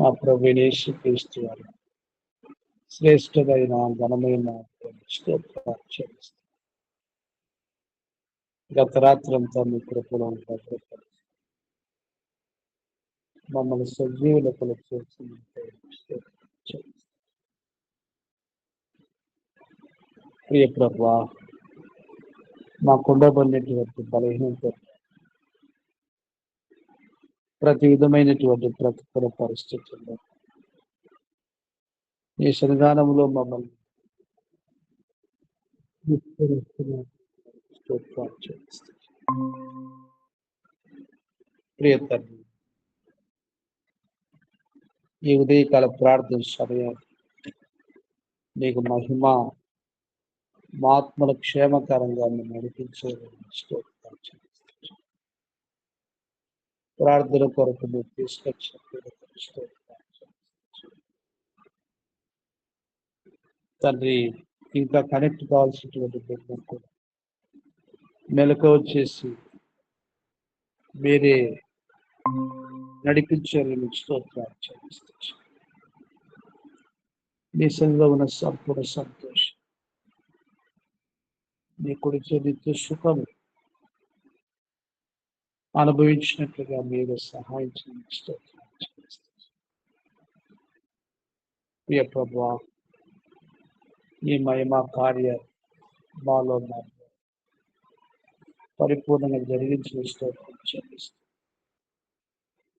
మా ప్రభువైన యేసుక్రీస్తు వారి శ్రేష్టమైన ఘనమైన స్తోత్రాలు చెల్లిస్తున్నాం. గత రాత్రంతా మీ కృపలో భద్రపరిచి మమ్మల్ని సజీవులకు చేసినందుకు స్తోత్రాలు చెల్లిస్తున్నాం. ప్రియ ప్రభువా, మాకుండబడినటువంటి బలహీనత, ప్రతి విధమైనటువంటి ప్రతికూల పరిస్థితుల్లో ఈ సన్నిధానంలో మమ్మల్ని స్తోత్రాలు చెల్లిస్తున్నాం. ప్రియ తండ్రి, ఈ ఉదయకాల ప్రార్థన సమయం నీకు మహిమ, మా ఆత్మల క్షేమకరంగా మేము నడిపించే స్తోత్రాలు చెల్లిస్తున్నాం. ప్రార్థన కొరకు మీరు తీసుకొచ్చిన స్తోత్రాలు చెల్లిస్తున్నాం. తండ్రి, ఇంకా కనెక్ట్ కావాల్సినటువంటి బిడ్డలకు మెలకు వచ్చేసి మీరే నడిపించారు. మీకు స్తోత్రాలు చెల్లిస్తున్నాం. నీ సంఘంలో ఉన్న సంపూర్ణ సంతోషం, నీ కొడిచే నిత్య సుఖం అనుభవించినట్లుగా మీరు సహాయం చేయండి. స్తోత్రాలు చెల్లిస్తున్నాం. ప్రియ ప్రభువా, ఈ మహిమ కార్య మాలో పరిపూర్ణంగా జరిగించిన స్తోత్రం చెల్లిస్తాం.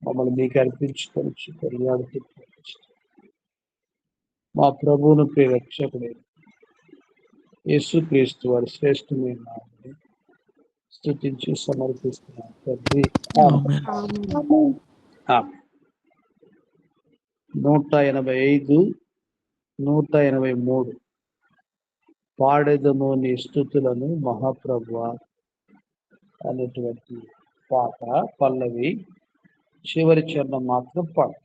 మమ్మల్ని మీకు అర్పించుకొని కొనియాడుతూ మా ప్రభువును ప్రియ రక్షకుడు యేసుక్రీస్తు వారి శ్రేష్టమైన నామములో స్తుతించి సమర్పిస్తున్నాం తండ్రి. ఆమేన్. 185, 183 పాడెదము నీ స్తుతులను మహాప్రభువా అనేటువంటి పాట పల్లవి చివరి చరణం మాత్రం పాడు.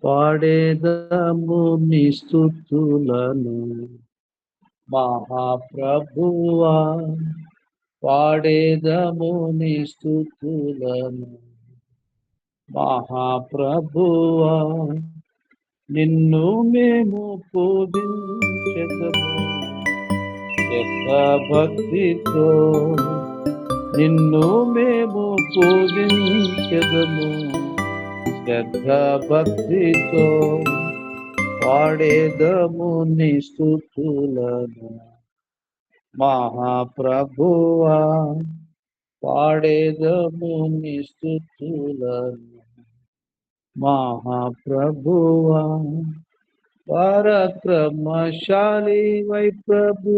పాడేదము నీ స్తుతులను మహాప్రభువా, పాడేదము నీ స్తుతులను మహాప్రభువా, నిన్ను మేము పూజించెదము శ్రద్ధ భక్తితో, నిన్ను మేము పూజించెదము శ్రద్ధ భక్తితో, పాడేదము నీ స్తుతులను మహాప్రభువా, పాడేదము నీ స్తుతులను మహాప్రభువా. పరాక్రమశాలి వై ప్రభు,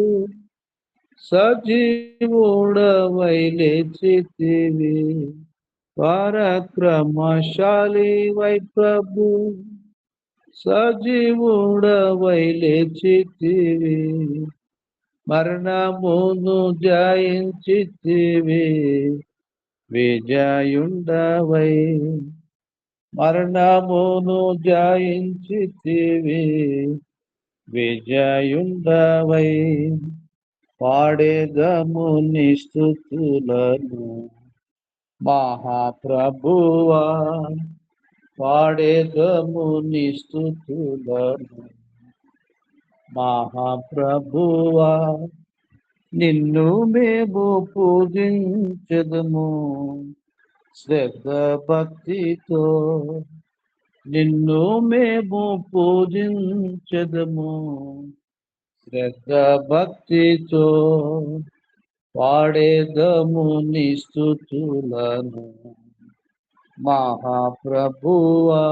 సజీవుడవై లేచితివి, పరాక్రమశాలి వై ప్రభు, సజీవుడవై లేచితివి, మరణమును జయించితివి, విజయుండవై, మరణమును జయించితివి, విజయుండవై, పాడేదము నీ స్తుతులను మహాప్రభువా, పాడేదము నీ స్తుతులను మహాప్రభువా, నిన్ను మేము పూజించెదము శ్రద్ధ భక్తితో, నిన్ను మేము పూజించెదము శ్రద్ధ భక్తితో, పాడేదము నీ స్తుతులను మహాప్రభువా,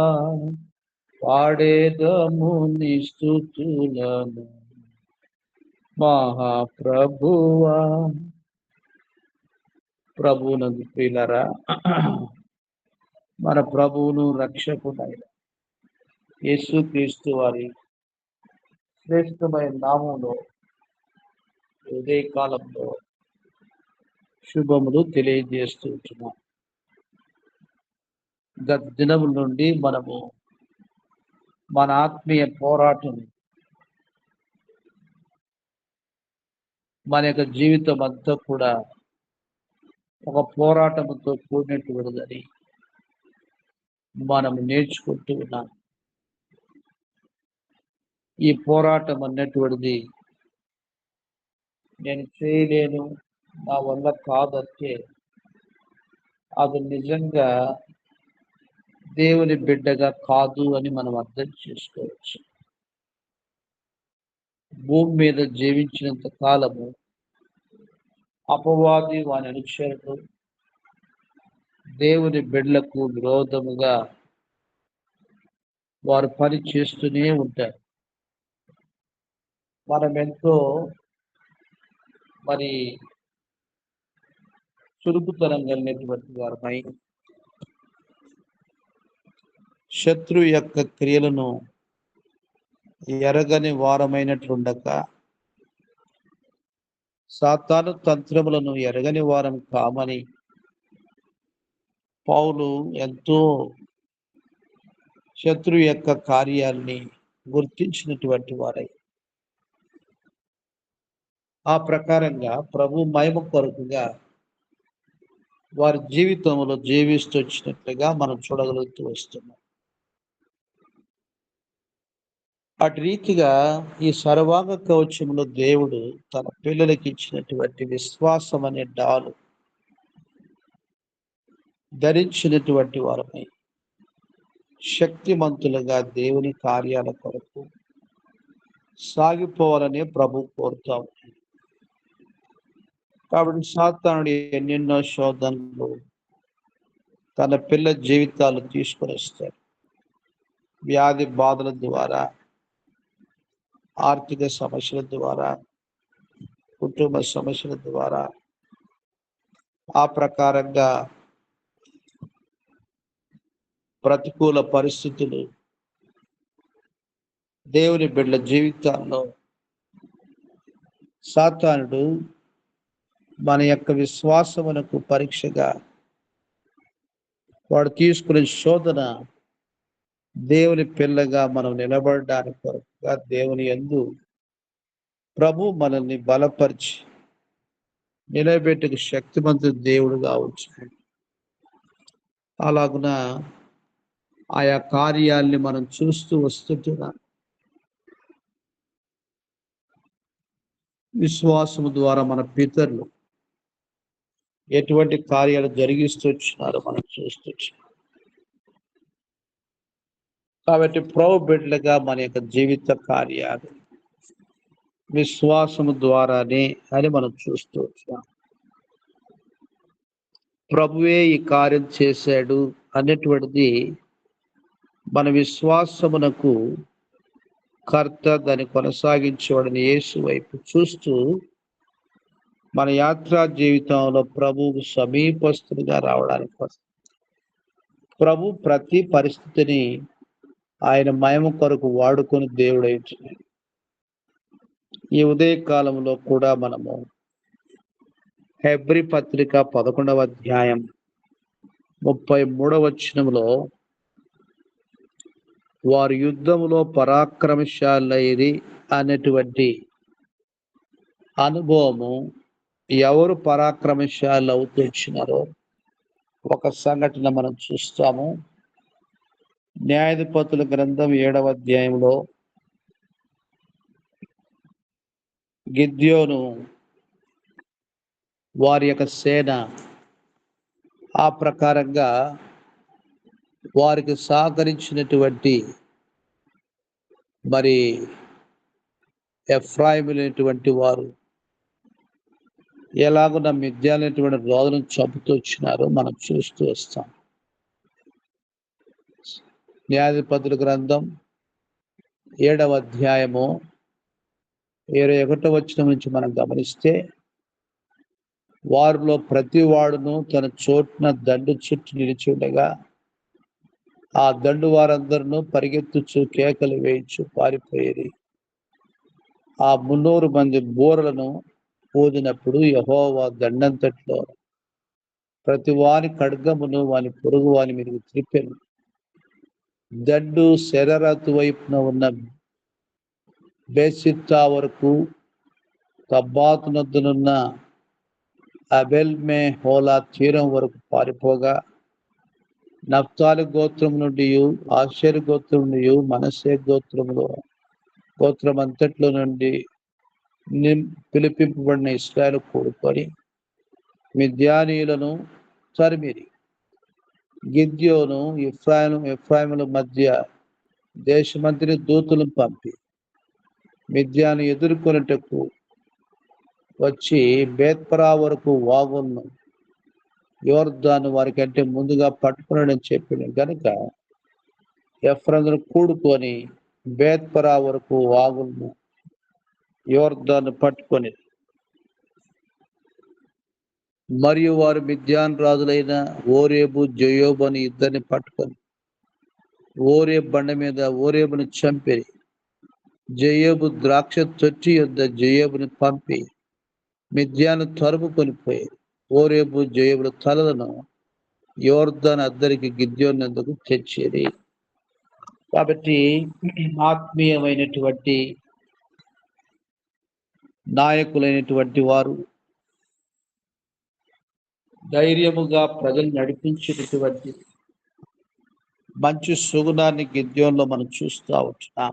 పాడేదము నీ స్తుతులను మహాప్రభువా. ప్రభువునందు ప్రియులారా, మన ప్రభువును రక్షకుడైన యేసుక్రీస్తు వారి శ్రేష్టమైన నామంలో ఉదయకాలంలో శుభములు తెలియజేస్తూ ఉంటున్నాం. గత దినముల నుండి మనము మన ఆత్మీయ పోరాటం మన యొక్క జీవితం అంతా కూడా ఒక పోరాటంతో కూడినటువంటిదని మనం నేర్చుకుంటూ ఉన్నాం. ఈ పోరాటం అన్నటువంటిది నేను చేయలేను, నా వల్ల కాదంటే అది నిజంగా దేవుని బిడ్డగా కాదు అని మనం అర్థం చేసుకోవచ్చు. భూమి మీద జీవించినంత కాలము అపవాది వాని అనుచరులు దేవుని బిడ్డలకు విరోధముగా వారు పని చేస్తూనే ఉంటారు. మనం ఎంతో మరి చురుకుతనం కలిగినటువంటి వారమై శత్రువు యొక్క క్రియలను ఎరగని వారమైనట్లుండక, సాతాను తంత్రములను ఎరగని వారం కామని పౌలు ఎంతో శత్రువు యొక్క కార్యాల్ని గుర్తించినటువంటి వారై ఆ ప్రకారంగా ప్రభు మహిమ కొరకుగా వారి జీవితంలో జీవిస్తూ వచ్చినట్లుగా మనం చూడగలుగుతూ వస్తున్నాం. అటు రీతిగా ఈ సర్వాంగ కవచంలో దేవుడు తన పిల్లలకి ఇచ్చినటువంటి విశ్వాసం అనే డాలు ధరించినటువంటి వారమై శక్తిమంతులుగా దేవుని కార్యాల కొరకు సాగిపోవాలనే ప్రభు కోరుతాం. కాబట్టి సాతానుడు ఎన్నెన్నో శోధనలు తన పిల్ల జీవితాలు తీసుకొని వస్తాడు. వ్యాధి బాధల ద్వారా, ఆర్థిక సమస్యల ద్వారా, కుటుంబ సమస్యల ద్వారా, ఆ ప్రకారంగా ప్రతికూల పరిస్థితులు దేవుని బిడ్డల జీవితాల్లో సాతానుడు మన యొక్క విశ్వాసమునకు పరీక్షగా వాడు తీసుకునే శోధన దేవుని పిల్లగా మనం నిలబడడానికి కొరకుగా దేవుని యందు ప్రభు మనల్ని బలపరిచి నిలబెట్టుకు శక్తిమంతుడు దేవుడుగా ఉంచుతాడు. అలాగున ఆయా కార్యాల్ని మనం చూస్తూ వస్తుంటున్నాం. విశ్వాసము ద్వారా మన పితరులు ఎటువంటి కార్యాలు జరిగిస్తూ వచ్చినారో మనం చూస్తూ వచ్చినాం. కాబట్టి ప్రభు బిడ్డలుగా మన యొక్క జీవిత కార్యాలు విశ్వాసము ద్వారానే అని మనం చూస్తూ వచ్చినాం. ప్రభువే ఈ కార్యం చేశాడు అనేటువంటిది మన విశ్వాసమునకు కర్త, దాన్ని కొనసాగించేవాడిని యేసు వైపు చూస్తూ మన యాత్రా జీవితంలో ప్రభువుకు సమీపస్తులుగా రావడానికి ప్రభు ప్రతి పరిస్థితిని ఆయన మహిమ కొరకు వాడుకొని దేవుడై ఉంటున్నాడు. ఈ ఉదయ కాలంలో కూడా మనము హెబ్రీ పత్రిక 11వ అధ్యాయం 33వ వచనంలో వారు యుద్ధములో పరాక్రమశాలైరి అనేటువంటి అనుభవము ఎవరు పరాక్రమశాలు అవుతూ వచ్చినారో ఒక సంఘటన మనం చూస్తాము. న్యాయాధిపతుల గ్రంథం 7వ అధ్యాయంలో గిద్యోను వారి యొక్క సేన ఆ ప్రకారంగా వారికి సహకరించినటువంటి మరి ఎఫ్రాయిములైనటువంటి వారు ఎలాగున్న మిద్యాలైనటువంటి రోగులను చంపుతూ వచ్చినారో మనం చూస్తూ వస్తాం. న్యాయాధిపతుల గ్రంథం 7వ అధ్యాయము 21వ వచనం నుంచి మనం గమనిస్తే వారిలో ప్రతి వాడును తన చోటున దండు చుట్టూ నిలిచి ఉండగా ఆ దండు వారందరూ పరిగెత్తుచు కేకలు వేయించు పారిపోయేది. ఆ 300 మంది బూరలను ఊదినప్పుడు యెహోవా దండంతట్లో ప్రతి వాని ఖడ్గమును వాని పొరుగు వాని మీదకి త్రిప్పెను. దండు శరరతు వైపున ఉన్న బేసిత్తా వరకు తబ్బాతు నొద్దనున్న అబెల్ మే హోలా తీరం వరకు పారిపోగా, నఫ్తాలి గోత్రం నుండి, ఆషేరు గోత్రం నుండి, మనస్సే గోత్రం అంతట్లో నుండి పిలిపింపబడిన ఇశ్రాయేలు కూడుకొని మిద్యానీయులను తరిమిరి. గిద్యోను ఎఫ్రాయిముల మధ్య దేశమంతటి దూతలను పంపి మిద్యాను ఎదుర్కొనుటకు వచ్చి బేత్పరా వరకు వాగులను యోర్దాను వారికంటే ముందుగా పట్టుకున్నాడని చెప్పిన గనుక ఎఫ్రాయిమును కూడుకొని బేత్పరా వరకు వాగులను యోర్దాను పట్టుకొని, మరియు వారు మిద్యాన్ రాజులైన ఓరేబు జయోబు అని ఇద్దరిని పట్టుకొని ఓరేబు బండ మీద ఓరేబును చంపిరి. జయోబు ద్రాక్ష తొట్టి యొద్ద జయోబుని పంపి మిద్యాను తరుముకొని పోయి ఓరేబు జయోబుల తలలను యోర్దాను అద్దరికి గిద్యోనుకు తెచ్చేది. కాబట్టి ఆత్మీయమైనటువంటి నాయకులైనటువంటి వారు ధైర్యముగా ప్రజలు నడిపించేటటువంటి మంచి సుగుణాన్ని గిద్యోనులో మనం చూస్తూ ఉంటున్నాం.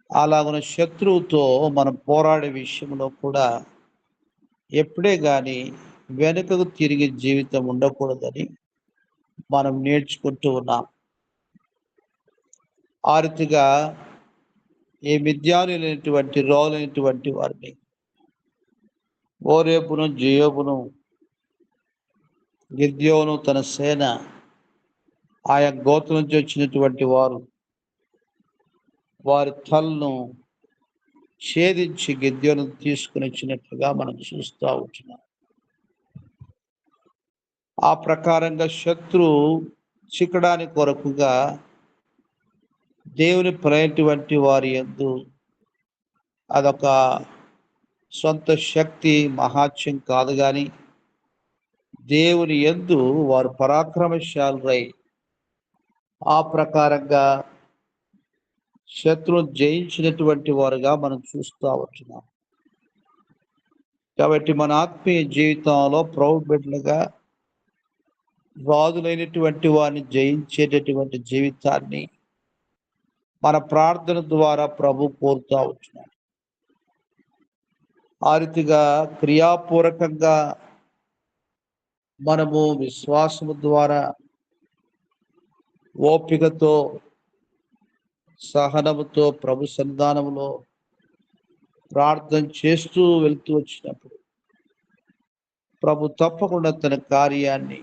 అలాగున శత్రువుతో మనం పోరాడే విషయంలో కూడా ఎప్పుడే కానీ వెనుకకు తిరిగి జీవితం ఉండకూడదని మనం నేర్చుకుంటూ ఉన్నాం. ఆ రీతిగా ఈ మిద్యానులైనటువంటి రాజులైనటువంటి వారిని ఓరేబును జయోబును గిద్యోను తన సేన ఆయా గోత్రం నుంచి వచ్చినటువంటి వారి తలను ఛేదించి గిద్యోను తీసుకుని వచ్చినట్లుగా మనం చూస్తూ ఉంటున్నాం. ఆ ప్రకారంగా శత్రువు చిక్కడాని కొరకుగా దేవుని ప్రైనటువంటి వారి యందు అదొక సొంత శక్తి మహాత్యం కాదు, కానీ దేవుని యందు వారు పరాక్రమశాలురై ఆ ప్రకారంగా శత్రువును జయించినటువంటి వారుగా మనం చూస్తూ ఉంటున్నాం. కాబట్టి మన ఆత్మీయ జీవితంలో ప్రభు బిడ్డలుగా రాజులైనటువంటి వారిని జయించేటటువంటి జీవితాన్ని మన ప్రార్థన ద్వారా ప్రభు కోరుతూ ఉంటున్నాడు. ఆ రీతిగా క్రియాపూర్వకంగా మనము విశ్వాసము ద్వారా ఓపికతో సహనముతో ప్రభు సన్నిధానములో ప్రార్థన చేస్తూ వెళ్తూ వచ్చినప్పుడు ప్రభు తప్పకుండా తన కార్యాన్ని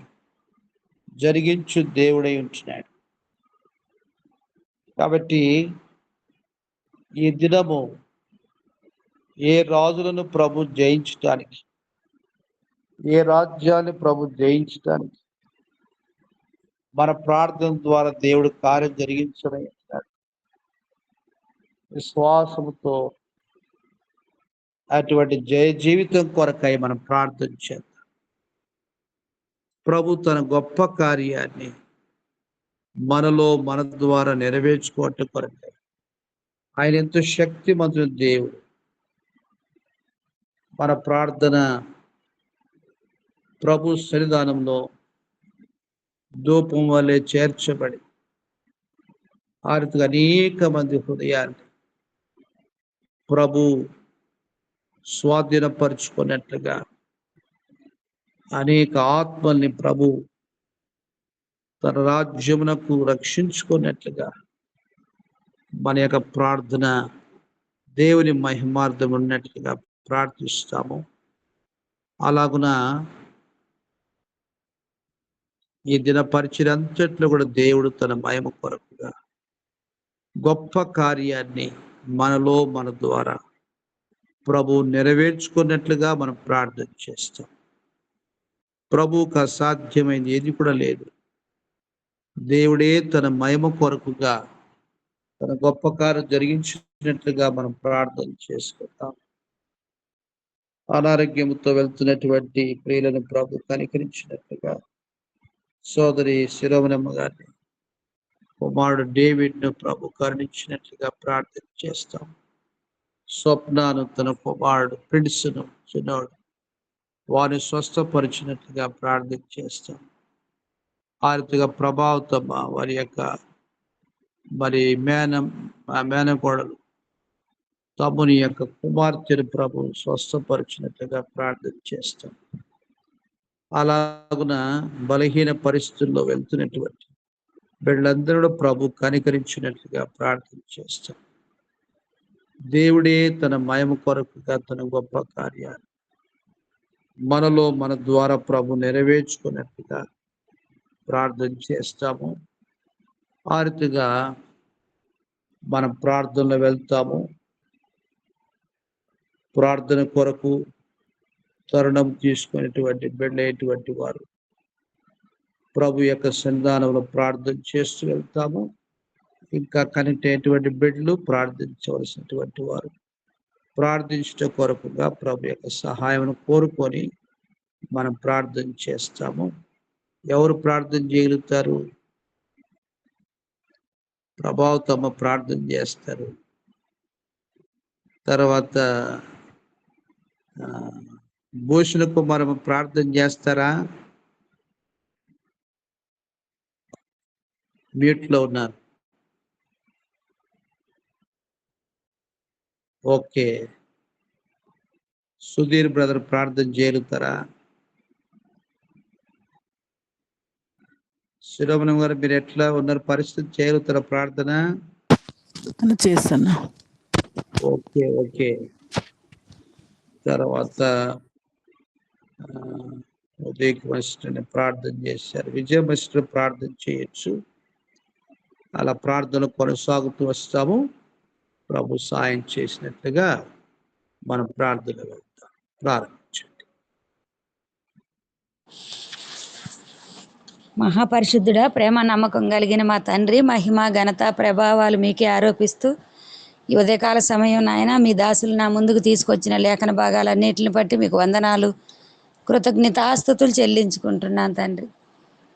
జరిగించు దేవుడై ఉంటున్నాడు. కాబట్టి ఈ దినము ఏ రాజులను ప్రభు జయించటానికి, ఏ రాజ్యాన్ని ప్రభు జయించటానికి మన ప్రార్థన ద్వారా దేవుడు కార్యం జరిగించడం విశ్వాసముతో అటువంటి జయ జీవితం కొరకై మనం ప్రార్థన చేద్దాం. ప్రభు తన గొప్ప కార్యాన్ని మనలో మన ద్వారా నెరవేర్చుకోవటం కొరకై ఆయన ఎంతో శక్తిమంతుడు దేవుడు. మన ప్రార్థన ప్రభు సన్నిధానంలో ధూపం వలె చేర్చబడి ఆ రీతిగా అనేక మంది హృదయాన్ని ప్రభు స్వాధీనపరుచుకున్నట్లుగా అనేక ఆత్మల్ని ప్రభు తన రాజ్యమునకు రక్షించుకున్నట్లుగా మన యొక్క ప్రార్థన దేవుని మహిమార్థం ఉన్నట్లుగా ప్రార్థిస్తాము. అలాగున ఈ దిన పరిచర్య అంతట్లో కూడా దేవుడు తన మహిమ కొరకుగా గొప్ప కార్యాన్ని మనలో మన ద్వారా ప్రభు నెరవేర్చుకున్నట్లుగా మనం ప్రార్థన చేస్తాం. ప్రభువుకు అసాధ్యమైనది ఏది కూడా లేదు. దేవుడే తన మహిమ కొరకుగా తన గొప్ప కార్యం జరిగించినట్లుగా మనం ప్రార్థన చేసుకుంటాం. అనారోగ్యంతో వెళ్తున్నటువంటి ప్రియులను ప్రభు కనికరించినట్లుగా సోదరి శిరోమణమ్మ గారిని, కుమారుడు డేవిడ్ను ప్రభు కరుణించినట్లుగా ప్రార్థన చేస్తాం. స్వప్నాను తన కుమారుడు ప్రిన్స్ను చిన్నవాడు వారిని స్వస్థపరిచినట్లుగా ప్రార్థన చేస్తాం. ఆ రీతిగా ప్రభావితమ్మ వారి యొక్క మరి మేనకోడలు తమ్ముని యొక్క కుమార్తెను ప్రభు స్వస్థపరిచినట్లుగా ప్రార్థన చేస్తాం. అలాగున బలహీన పరిస్థితుల్లో వెళ్తున్నటువంటి వీళ్ళందరూ ప్రభు కనికరించినట్లుగా ప్రార్థన చేస్తాం. దేవుడే తన మహిమ కొరకుగా తన గొప్ప కార్యాలు మనలో మన ద్వారా ప్రభు నెరవేర్చుకున్నట్లుగా ప్రార్థన చేస్తాము. ఆ రీతిగా మనం ప్రార్థనలో వెళ్తాము. ప్రార్థన కొరకు తరుణం తీసుకునేటువంటి బిడ్డలైనటువంటి వారు ప్రభు యొక్క సన్నిధానంలో ప్రార్థన చేస్తూ వెళ్తాము. ఇంకా కనెక్ట్ అయ్యేటువంటి బిడ్డలు ప్రార్థించవలసినటువంటి వారు ప్రార్థించడం కొరకుగా ప్రభు యొక్క సహాయం కోరుకొని మనం ప్రార్థన చేస్తాము. ఎవరు ప్రార్థన చేయగలుగుతారు? ప్రభావితమ్మ ప్రార్థన చేస్తారు. తర్వాత భూషణ కుమారమ్మ ప్రార్థన చేస్తారా? మ్యూట్లో ఉన్నారు. ఓకే. సుధీర్ బ్రదర్ ప్రార్థన చేయగలుగుతారా? శిరోమణం గారు మీరు ఎట్లా ఉన్నారు? పరిస్థితి చేయగలుగుతారా ప్రార్థన? చేస్తాను. Okay okay. తర్వాత ఉదయ్ మాస్టర్ని ప్రార్థన చేశారు. విజయ మాస్టర్ ప్రార్థన చేయొచ్చు. అలా ప్రార్థనలు కొనసాగుతూ వస్తాము. ప్రభు సాయం చేసినట్లుగా మనం ప్రార్థన వెళ్తాం. ప్రారంభించండి. మహాపరిశుద్ధుడా, ప్రేమ నమ్మకం కలిగిన మా తండ్రి, మహిమ ఘనత ప్రభావాలు మీకే ఆరోపిస్తూ ఈ ఉదయకాల సమయం నాయన మీ దాసులు నా ముందుకు తీసుకొచ్చిన లేఖన భాగాలన్నిటిని బట్టి మీకు వందనాలు, కృతజ్ఞతాస్తుతులు చెల్లించుకుంటున్నాను తండ్రి.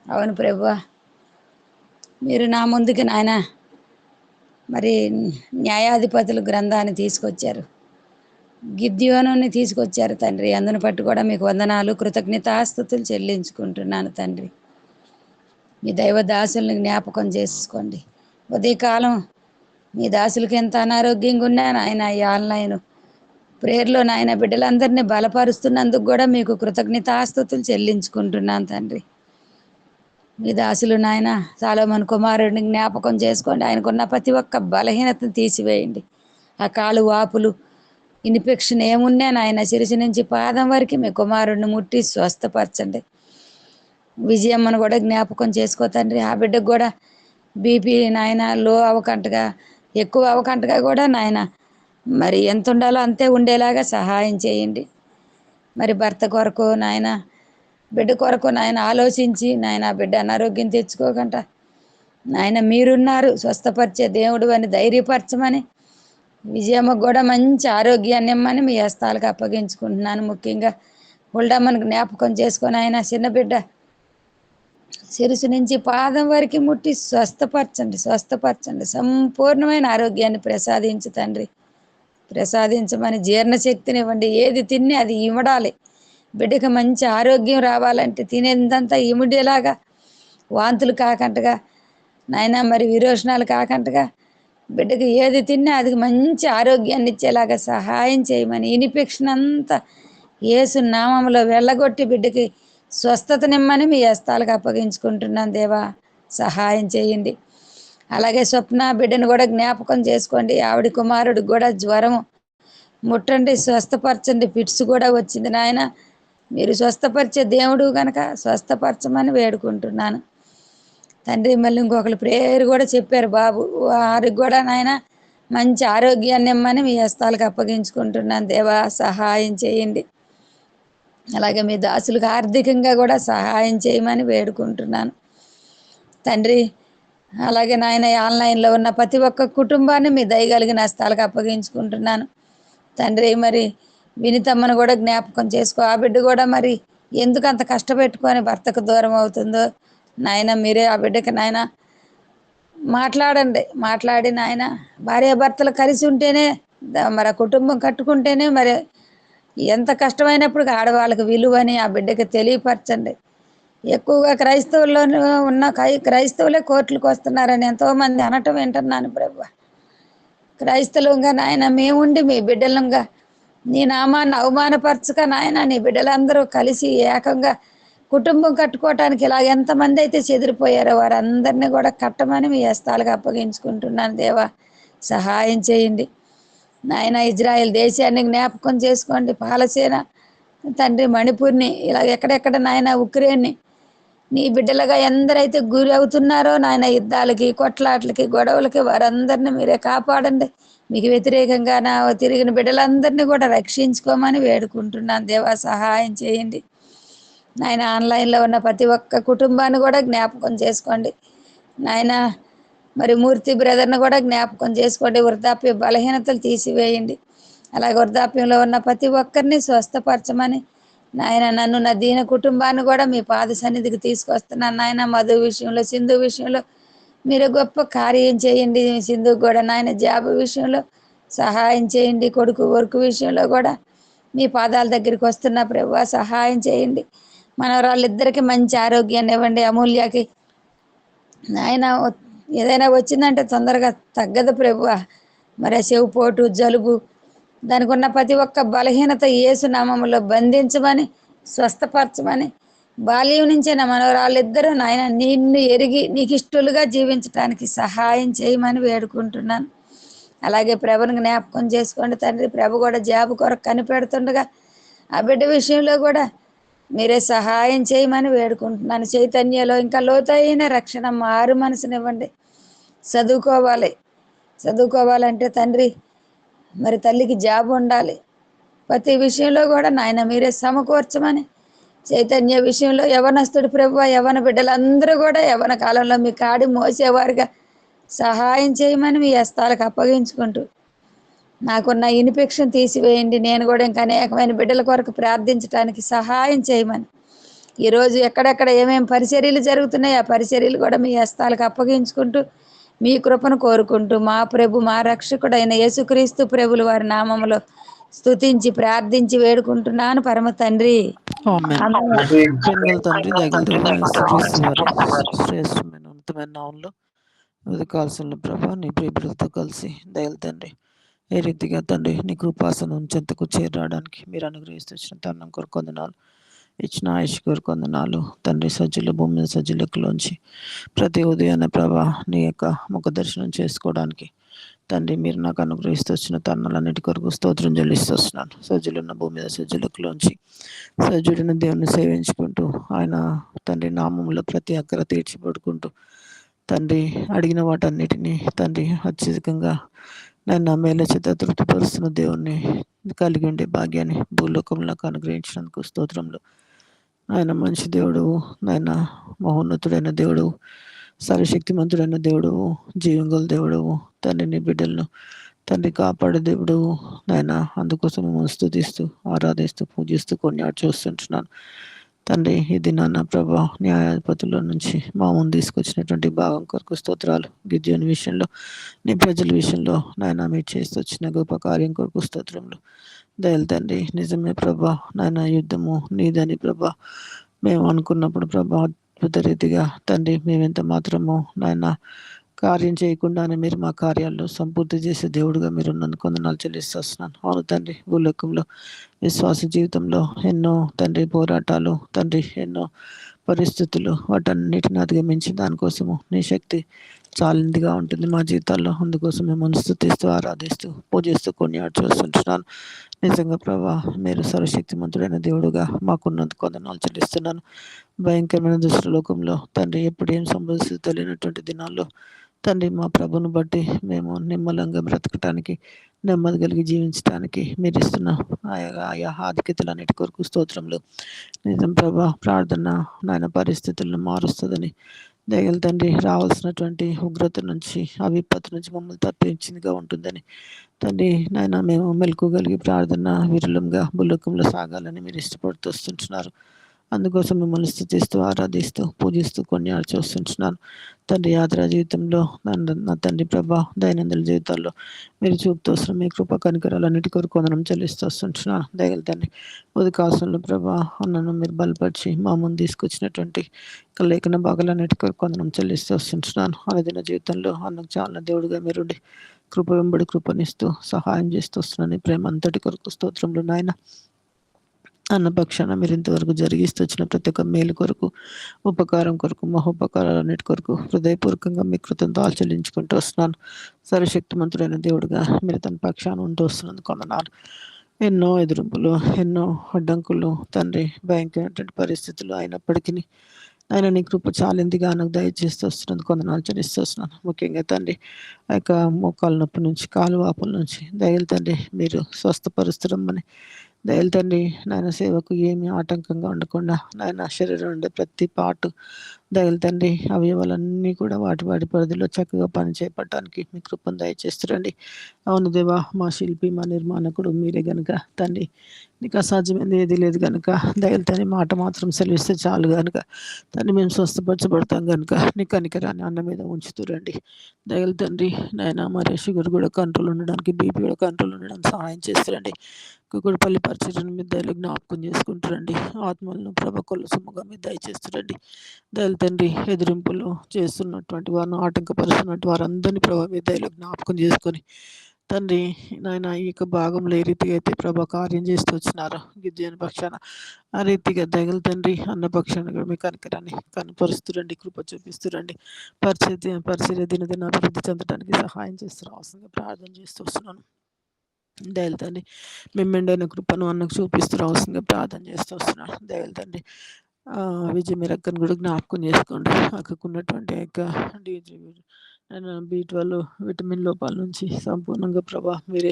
అవును ప్రభువా, మీరు నా ముందుకి నాయన మరి న్యాయాధిపతుల గ్రంథాన్ని తీసుకొచ్చారు, గిద్యోనుని తీసుకొచ్చారు తండ్రి. అందును బట్టి కూడా మీకు వందనాలు, కృతజ్ఞతాస్తుతులు చెల్లించుకుంటున్నాను తండ్రి. మీ దైవ దాసుల్ని జ్ఞాపకం చేసుకోండి. ఉదయకాలం మీ దాసులకి ఎంత అనారోగ్యంగా ఉన్నా నాయన ఈ ఆన్లైన్ ప్రేయర్లో నాయన బిడ్డలందరినీ బలపరుస్తున్నందుకు కూడా మీకు కృతజ్ఞతాస్తుతులు చెల్లించుకుంటున్నాను తండ్రి. మీ దాసులు నాయన సొలొమోను కుమారుడిని జ్ఞాపకం చేసుకోండి. ఆయనకున్న ప్రతి ఒక్క బలహీనతను తీసివేయండి. ఆ కాలు వాపులు, ఇన్ఫెక్షన్ ఏమున్నా నాయన శిరసి నుంచి పాదం వరకు మీ కుమారుడిని ముట్టి స్వస్థపరచండి. విజయమ్మను కూడా జ్ఞాపకం చేసుకో తండ్రి. ఆ బిడ్డకు కూడా బీపీ నాయన లో అవ్వకంటగా, ఎక్కువ అవ్వకంటగా కూడా నాయన మరి ఎంత ఉండాలో అంతే ఉండేలాగా సహాయం చేయండి. మరి భర్త కొరకు నాయన, బిడ్డ కొరకు నాయన ఆలోచించి నాయన బిడ్డ అనారోగ్యం తెచ్చుకోకంట నాయన మీరున్నారు స్వస్థపరిచే దేవుడు అని ధైర్యపరచమని, విజయమ్మకు కూడా మంచి ఆరోగ్యాన్ని ఇమ్మని మీ హస్తాలకు అప్పగించుకుంటున్నాను. ముఖ్యంగా ఉల్డమ్మను జ్ఞాపకం చేసుకొని ఆయన చిన్న బిడ్డ శిరసు నుంచి పాదం వరకు ముట్టి స్వస్థపరచండి. సంపూర్ణమైన ఆరోగ్యాన్ని ప్రసాదించు తండ్రి. ప్రసాదించమని జీర్ణశక్తిని ఇవ్వండి. ఏది తిని అది ఇమడాలి. బిడ్డకి మంచి ఆరోగ్యం రావాలంటే తినేదంతా ఇమిడేలాగా, వాంతులు కాకంటగా నాయన, మరి విరోచనాలు కాకంటగా బిడ్డకి ఏది తిన్నా అది మంచి ఆరోగ్యాన్ని ఇచ్చేలాగా సహాయం చేయమని, ఇన్ఫెక్షన్ అంతా యేసు నామంలో వెళ్ళగొట్టి బిడ్డకి స్వస్థతనిమ్మని మీ హస్తాలకు అప్పగించుకుంటున్నాను దేవా, సహాయం చేయండి. అలాగే స్వప్న బిడ్డను కూడా జ్ఞాపకం చేసుకోండి. ఆవిడ కుమారుడికి కూడా జ్వరము ముట్టండి, స్వస్థపరచండి. ఫిట్స్ కూడా వచ్చింది నాయన, మీరు స్వస్థపరిచే దేవుడు కనుక స్వస్థపరచమని వేడుకుంటున్నాను తండ్రి. మళ్ళీ ఇంకొకరు ప్రేయర్ కూడా చెప్పారు బాబు, వారికి కూడా నాయన మంచి ఆరోగ్యాన్ని ఇమ్మని మీ హస్తాలకు అప్పగించుకుంటున్నాను దేవా, సహాయం చేయండి. అలాగే మీ దాసులకు ఆర్థికంగా కూడా సహాయం చేయమని వేడుకుంటున్నాను తండ్రి. అలాగే నాయన ఆన్లైన్లో ఉన్న ప్రతి ఒక్క కుటుంబాన్ని మీ దయగలిగిన హస్తాలకు అప్పగించుకుంటున్నాను తండ్రి. మరి వినితమ్మను కూడా జ్ఞాపకం చేసుకో. ఆ బిడ్డ కూడా మరి ఎందుకు అంత కష్టపెట్టుకొని భర్తకు దూరం అవుతుందో నాయన, మీరే ఆ బిడ్డకి నాయన మాట్లాడండి. మాట్లాడి నాయన భార్యాభర్తలు కలిసి ఉంటేనే మరి ఆ కుటుంబం కట్టుకుంటేనే మరి ఎంత కష్టమైనప్పుడు ఆడవాళ్ళకి విలువని ఆ బిడ్డకి తెలియపరచండి. ఎక్కువగా క్రైస్తవుల్లో ఉన్న క్రైస్తవులే కోర్టులకు వస్తున్నారని ఎంతోమంది అనటం వింటున్నాను ప్రభు. క్రైస్తవులుగా నాయన మేముండి మీ బిడ్డలంగా నీ నామాన్ని అవమానపరచక నాయన నీ బిడ్డలందరూ కలిసి ఏకంగా కుటుంబం కట్టుకోవటానికి ఇలా ఎంతమంది అయితే చెదిరిపోయారో వారందరినీ కూడా కట్టమని మీ హస్తాలకు అప్పగించుకుంటున్నాను. దేవా సహాయం చేయండి నాయన. ఇజ్రాయెల్ దేశాన్ని జ్ఞాపకం చేసుకోండి. పాలసేన తండ్రి మణిపూర్ని ఇలా ఎక్కడెక్కడ నాయన ఉక్రెయిన్ని నీ బిడ్డలుగా ఎందరైతే గురి అవుతున్నారో నాయన యుద్ధాలకి కొట్లాట్లకి గొడవలకి వారందరినీ మీరే కాపాడండి. మీకు వ్యతిరేకంగా నా తిరిగిన బిడ్డలందరినీ కూడా రక్షించుకోమని వేడుకుంటున్నాను. దేవా సహాయం చేయండి నాయన. ఆన్లైన్లో ఉన్న ప్రతి ఒక్క కుటుంబాన్ని కూడా జ్ఞాపకం చేసుకోండి నాయన. మరి మూర్తి బ్రదర్ని కూడా జ్ఞాపకం చేసుకోండి. వృద్ధాప్య బలహీనతలు తీసివేయండి. అలాగే వృద్ధాప్యంలో ఉన్న ప్రతి ఒక్కరిని స్వస్థపరచమని నాయన. నన్ను నా దీన కుటుంబాన్ని కూడా మీ పాద సన్నిధికి తీసుకొస్తున్నాను నాయన. మధు విషయంలో సింధు విషయంలో మీరు గొప్ప కార్యం చేయండి. సింధుకు కూడా నాయన జాబ్ విషయంలో సహాయం చేయండి. కొడుకు వర్క్ విషయంలో కూడా మీ పాదాల దగ్గరికి వస్తున్న ప్రభువా సహాయం చేయండి. మనవరాళ్ళిద్దరికి మంచి ఆరోగ్యాన్ని ఇవ్వండి. అమూల్యకి నాయన ఏదైనా వచ్చిందంటే తొందరగా తగ్గదు ప్రభువా. మరి చెవిపోటు జలుబు దానికి ఉన్న ప్రతి ఒక్క బలహీనత యేసు నామములో బంధించమని స్వస్థపరచమని బాల్యం నుంచే నా మనవరాళ్ళిద్దరూ నాయన నిన్ను ఎరిగి నీకు ఇష్టలుగా జీవించడానికి సహాయం చేయమని వేడుకుంటున్నాను. అలాగే ప్రభుని జ్ఞాపకం చేసుకోండి తండ్రి. ప్రభు కూడా జాబ్ కొరకు కనిపెడుతుండగా ఆ బిడ్డ విషయంలో కూడా మీరే సహాయం చేయమని వేడుకుంటున్నాను. చైతన్యలో ఇంకా లోతైన రక్షణ మారు మనసునివ్వండి. చదువుకోవాలంటే తండ్రి మరి తల్లికి జాబ్ ఉండాలి. ప్రతి విషయంలో కూడా నాయన మీరే సమకూర్చమని చైతన్య విషయంలో యవనస్తుడు ప్రభువా యవన బిడ్డలందరూ కూడా యవన కాలంలో మీ కాడి మోసేవారుగా సహాయం చేయమని మీ హస్తాలకు అప్పగించుకుంటూ నాకున్న ఇన్ఫెక్షన్ తీసివేయండి. నేను కూడా ఇంకా అనేకమైన బిడ్డల కొరకు ప్రార్థించడానికి సహాయం చేయమని ఈరోజు ఎక్కడెక్కడ ఏమేమి పరిచర్యలు జరుగుతున్నాయి ఆ పరిచర్యలు కూడా మీ హస్తాలకు అప్పగించుకుంటూ మీ కృపను కోరుకుంటూ మా ప్రభు మా రక్షకుడైన యేసుక్రీస్తు ప్రభులు వారి నామములో స్తుతించి ప్రార్థించి వేడుకుంటున్నాను పరమ తండ్రి. ఆమేన్. ప్రేమగల తండ్రి దయగల దేవా యేసుక్రీస్తు వారి శ్రేష్టమైన ఉన్నతమైన నామంలో ఉదయకాల్సిన ప్రభా నీ ప్రియబిడ్డలతో కలిసి దయల తండ్రి ఏ రీతిగా తండ్రి నీ కృపాసనం చెంతకు చేరడానికి మీరు అనుగ్రహిస్తున్న తరుణం కొరకు వందనాలు. ఇచ్చిన ఆయుష్ కొరకు వందనాలు తండ్రి. సజ్జుల భూమి మీద సజ్జులకులోంచి ప్రతి ఉదయాన్నే ప్రభా నీ యొక్క ముఖ దర్శనం చేసుకోవడానికి తండ్రి మీరు నాకు అనుగ్రహిస్తూ వచ్చిన తరుణాలన్నిటి కొరకు స్తోత్రం చెల్లిస్తూ వస్తున్నాను. సజ్జులున్న భూమి మీద సజ్జులకులోంచి సజ్జుడిని దేవుని సేవించుకుంటూ ఆయన తండ్రి నామంలో ప్రతి అక్కర తీర్చిపడుకుంటూ తండ్రి అడిగిన వాటన్నిటినీ తండ్రి అత్యధికంగా నన్ను మేల చేత తృప్తిపరుస్తున్న దేవుణ్ణి కలిగి ఉండే భాగ్యాన్ని భూలోకంలో నాకు అనుగ్రహించినందుకు స్తోత్రములు. ఆయన మంచి దేవుడు, ఆయన మహోన్నతుడైన దేవుడు, సర్వశక్తిమంతుడైన దేవుడు, జీవంగల దేవుడు తండ్రి. నీ బిడ్డలను తండ్రి కాపాడే దేవుడు నాయన. అందుకోసం మేము స్తుతిస్తూ ఆరాధిస్తూ పూజిస్తూ కొనియాడు చూస్తుంటున్నాను తండ్రి. ఇది నాన్న ప్రభా న్యాయాధిపతుల నుంచి మా ముందు తీసుకొచ్చినటువంటి భాగం కొరకు స్తోత్రాలు. గిద్యోని విషయంలో నీ ప్రజల విషయంలో నాయన మీరు చేస్తూ వచ్చిన గొప్ప కార్యం కొరకు స్తోత్రములు. దయలు తండ్రి నిజమే ప్రభా నాయన యుద్ధము నీదని ప్రభా మేము అనుకున్నప్పుడు ప్రభా అద్భుత రీతిగా తండ్రి మేమెంత మాత్రము నాయన కార్యం చేయకుండానే మీరు మా కార్యాల్లో సంపూర్తి చేసే దేవుడుగా మీరు ఉన్నందుకు వందనాలు చెల్లిస్తూ వస్తున్నాను. అవును తండ్రి భూలోకంలో విశ్వాస జీవితంలో ఎన్నో తండ్రి పోరాటాలు తండ్రి ఎన్నో పరిస్థితులు వాటన్నిటిని అధిగమించి దానికోసము నీ శక్తి చాలిందిగా ఉంటుంది మా జీవితాల్లో. అందుకోసం మేము స్తుతిస్తూ ఆరాధిస్తూ పూజిస్తూ కొనియాడు చూస్తుంటున్నాను. నిజంగా ప్రభా మీరు సర్వశక్తిమంతుడైన దేవుడుగా మాకున్నందుకు వందనాలు చెల్లిస్తున్నాను. భయంకరమైన దుష్టలోకంలో తండ్రి ఎప్పుడు ఏం సంభవిస్తుందో తెలియనటువంటి దినాల్లో తండ్రి మా ప్రభును బట్టి మేము నిమ్మలంగా బ్రతకటానికి నెమ్మది కలిగి జీవించడానికి మీరు ఇస్తున్న ఆయా ఆధిక్యతలన్నిటి కొరకు స్తోత్రములు. నిజం ప్రభా ప్రార్థన నాయన పరిస్థితులను మారుస్తుందని దయగల తండ్రి రావాల్సినటువంటి ఉగ్రత నుంచి ఆ విపత్తు నుంచి మమ్మల్ని తప్పించిందిగా ఉంటుందని తండ్రి నాయన మేము మెలకుగలిగి ప్రార్థన విరులంగా భూలోకంలో సాగాలని మీరు ఇష్టపడుతూ వస్తుంటున్నారు. అందుకోసం మిమ్మల్ని స్తుతిస్తూ ఆరాధిస్తూ పూజిస్తూ కొనియాడు చూస్తుంటున్నాను తండ్రి. యాత్రా జీవితంలో నా తండ్రి ప్రభా దైనందిన జీవితాల్లో మీరు చూపుతూ వస్తున్న మీ కృప కనికరాలన్నిటి కొరకు వందనం చెల్లిస్తూ వస్తుంటున్నాను. దయగల తండ్రి ఉదయకాలంలో ప్రభా నన్ను మీరు బలపరిచి మా ముందు తీసుకొచ్చినటువంటి లేఖన భాగాలన్నిటి కొరకు వందనం చెల్లిస్తూ వస్తుంటున్నాను. అనుదిన జీవితంలో అన్నకు చాలా దేవుడిగా మీరుండి కృప వెంబడి కృపనిస్తూ సహాయం చేస్తూ వస్తున్నాను. ప్రేమ అంతటి కొరకు స్తోత్రములు నాయన. అన్న పక్షాన మీరు ఇంతవరకు జరిగిస్తూ వచ్చిన ప్రతి ఒక్క మేలు కొరకు, ఉపకారం కొరకు, మహోపకారాలన్నిటి కొరకు హృదయపూర్వకంగా మీ కృతజ్ఞతలు చెల్లించుకుంటూ వస్తున్నాను. సర్వశక్తిమంతుడైన దేవుడిగా మీరు తన పక్షాన ఉంటూ వస్తున్నందుకు వందనాలు. ఎన్నో ఎదురింపులు, ఎన్నో అడ్డంకులు తండ్రి, భయంకరమైనటువంటి పరిస్థితులు అయినప్పటికీ ఆయన నీ కృప చాలిందిగా నాకు దయచేస్తూ వస్తున్నందుకు వందనాలు చెల్లిస్తూ వస్తున్నాను. ముఖ్యంగా తండ్రి ఆ యొక్క మోకాళ్ళ నొప్పి నుంచి, కాలు వాపుల నుంచి దయలు తండ్రి మీరు స్వస్థపరుస్తున్నామని దయలు తండ్రి నాయన సేవకు ఏమీ ఆటంకంగా ఉండకుండా నాయన శరీరం ఉండే ప్రతి పాటు దయలు తండ్రి అవయవాలన్నీ కూడా వాటి పరిధిలో చక్కగా పని చేపట్టడానికి మీ కృపను దయచేస్తురండి. అవును దేవా, మా శిల్పి మా నిర్మాణకుడు మీరే గనుక తండ్రి, నీకు అసాధ్యమైనది ఏది లేదు కనుక దయలు తండ్రి మాట మాత్రం సెలవిస్తే చాలు కనుక తండ్రి మేము స్వస్థపరచబడతాం కనుక నీ కనికరాన్ని అన్న మీద ఉంచుతురండి. దయలు తండ్రి నాయన మరి షుగర్ కూడా కంట్రోల్ ఉండడానికి, బీపీ కూడా కంట్రోల్ ఉండడానికి సహాయం చేస్తురండి. కుకుడుపల్లి పరిచర్యను మీద దయలు జ్ఞాపకం చేసుకుంటారండి. ఆత్మలను ప్రభకుల సొమ్ముగా మీద దయచేస్తురండి. దయలు తండ్రి ఎదిరింపులు చేస్తున్నటువంటి వారిని ఆటంకపరుస్తున్నటువంటి వారందరినీ ప్రభావ మీద దయలు జ్ఞాపకం చేసుకొని తండ్రి నాయన ఈ యొక్క భాగంలో ఏ రీతిగా అయితే ప్రభా కార్యం చేస్తూ వచ్చినారో గిద్యోని పక్షాన ఆ రీతిగా దయగల తండ్రి అన్న పక్షాన కూడా మీ కనికరాన్ని కనపరుస్తురండి, కృప చూపిస్తురండి. పరిచర్య దినదిన అభివృద్ధి చెందడానికి సహాయం చేస్తారు. అవసరంగా ప్రార్థన చేస్తూ వస్తున్నాను. దయలు తండ్రి మెండైన కృపను అన్నకు చూపిస్తూ అవసరంగా ప్రార్థన చేస్తూ వస్తున్నాను. దయలు తండ్రి విజయ మీరు అక్కను కూడా జ్ఞాపకం చేసుకోండి. అక్కకు ఉన్నటువంటి యొక్క B12 విటమిన్ లోపాల నుంచి సంపూర్ణంగా ప్రభా మీరే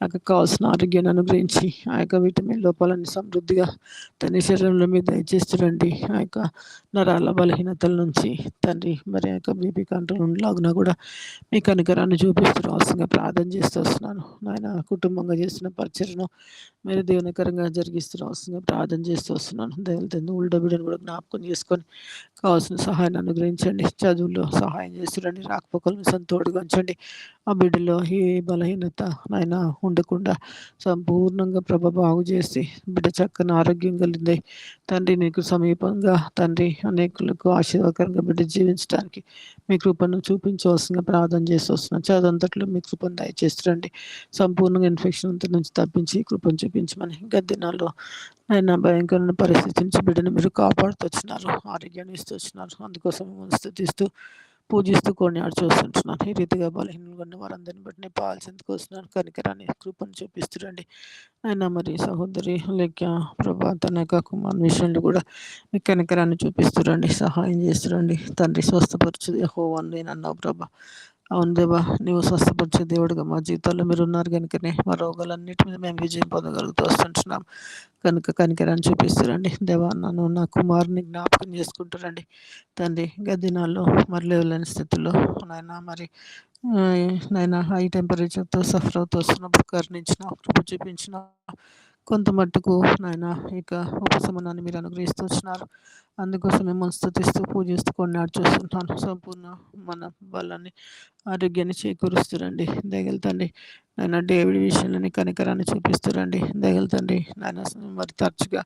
అక్కకు కావాల్సిన ఆరోగ్యాన్ని అనుగ్రహించి ఆ యొక్క విటమిన్ లోపాలని సమృద్ధిగా తన శరీరంలో మీద దయచేస్తురండి. ఆ యొక్క నరాల బలహీనతల నుంచి తండ్రి మరి ఆ యొక్క బీపీ కంట్రోల్ ఉండలాగునా కూడా మీ కనికరాన్ని చూపిస్తూ రావాల్సిందిగా ప్రార్థన చేస్తూ వస్తున్నాను. నాయన కుటుంబంగా చేస్తున్న పరిచయను మీరు దీవెనకరంగా జరిగిస్తూ రావాల్సిందిగా ప్రార్థన చేస్తూ వస్తున్నాను. దయలతో ఉల్టా బిడ్డను కూడా జ్ఞాపకం చేసుకొని కావాల్సిన సహాయాన్ని అనుగ్రహించండి. చదువుల్లో సహాయం చేస్తురండి. రాకపోకలను సంతోడుగా ఉంచండి. ఆ బిడ్డలో ఏ బలహీనత నాయన ఉండకుండా సంపూర్ణంగా ప్రభ బాగు చేసి బిడ్డ చక్కని ఆరోగ్యం కలిగింది తండ్రి. నీకు సమీపంగా తండ్రి అనేకులకు ఆశీర్వాదకరంగా బిడ్డ జీవించడానికి మీ కృపను చూపించవలసిందిగా ప్రార్థన చేస్తూ వస్తున్నాను. చదువంతట్లో మీ కృపను దయచేస్తురండి. సంపూర్ణంగా ఇన్ఫెక్షన్ అంతా నుంచి తప్పించి కృపను చూపించమని గద్దినాల్లో ఆయన భయంకరమైన పరిస్థితి నుంచి బిడ్డను మీరు కాపాడుతూ వచ్చినారు, ఆరోగ్యాన్ని ఇస్తూ వచ్చినారు. అందుకోసం మిమ్మల్ని స్తుతిస్తూ పూజిస్తూ కొనియాడు చూస్తుంటున్నాను. ఈ రీతిగా బలహీనంగా ఉన్న వారందరిని బట్టి నేను పాల్చెందుకు వస్తున్నాను. కనికరాన్ని కృపను చూపిస్తురండి. ఆయన మరి సహోదరి లేక ప్రభా తన యొక్క కుమార్ విషయంలో కూడా మీ కనికరాన్ని చూపిస్తురండి, సహాయం చేస్తురండి. తండ్రి స్వస్థపరచు యెహోవా నేను అన్నావు ప్రభా. అవును దేవా, నీవు స్వస్థపరిచే దేవుడుగా మా జీవితాల్లో మీరు ఉన్నారు కనుకనే మా రోగాలన్నిటి మీద మేము విజయం పొందగలుగుతూ వస్తుంటున్నాం కనుక కనికరాన్ని చూపిస్తారండి. దేవా నన్ను నా కుమారుని జ్ఞాపకం చేసుకుంటారండి తండ్రి. గదినాల్లో మరి లేవలేని స్థితిలో నాయన మరి నాయన హై టెంపరేచర్తో సఫర్ అవుతూ వస్తున్నప్పుడు కరుణించిన కృప చూపించిన కొంత మట్టుకు నాయన ఇక ఉపశమనాన్ని మీరు అనుగ్రహిస్తూ వచ్చినారు. అందుకోసం మిమ్మల్ని స్తుతిస్తూ పూజిస్తూ కొన్నాడు చూస్తున్నాను. సంపూర్ణ మన బలాన్ని ఆరోగ్యాన్ని చేకూరుస్తురండి. దయగలుగుతండి నాయన డేవిడ్ విషయంలోని కనికరాన్ని చూపిస్తురండి. దయగలుగుతండి నాయన మరి తరచుగా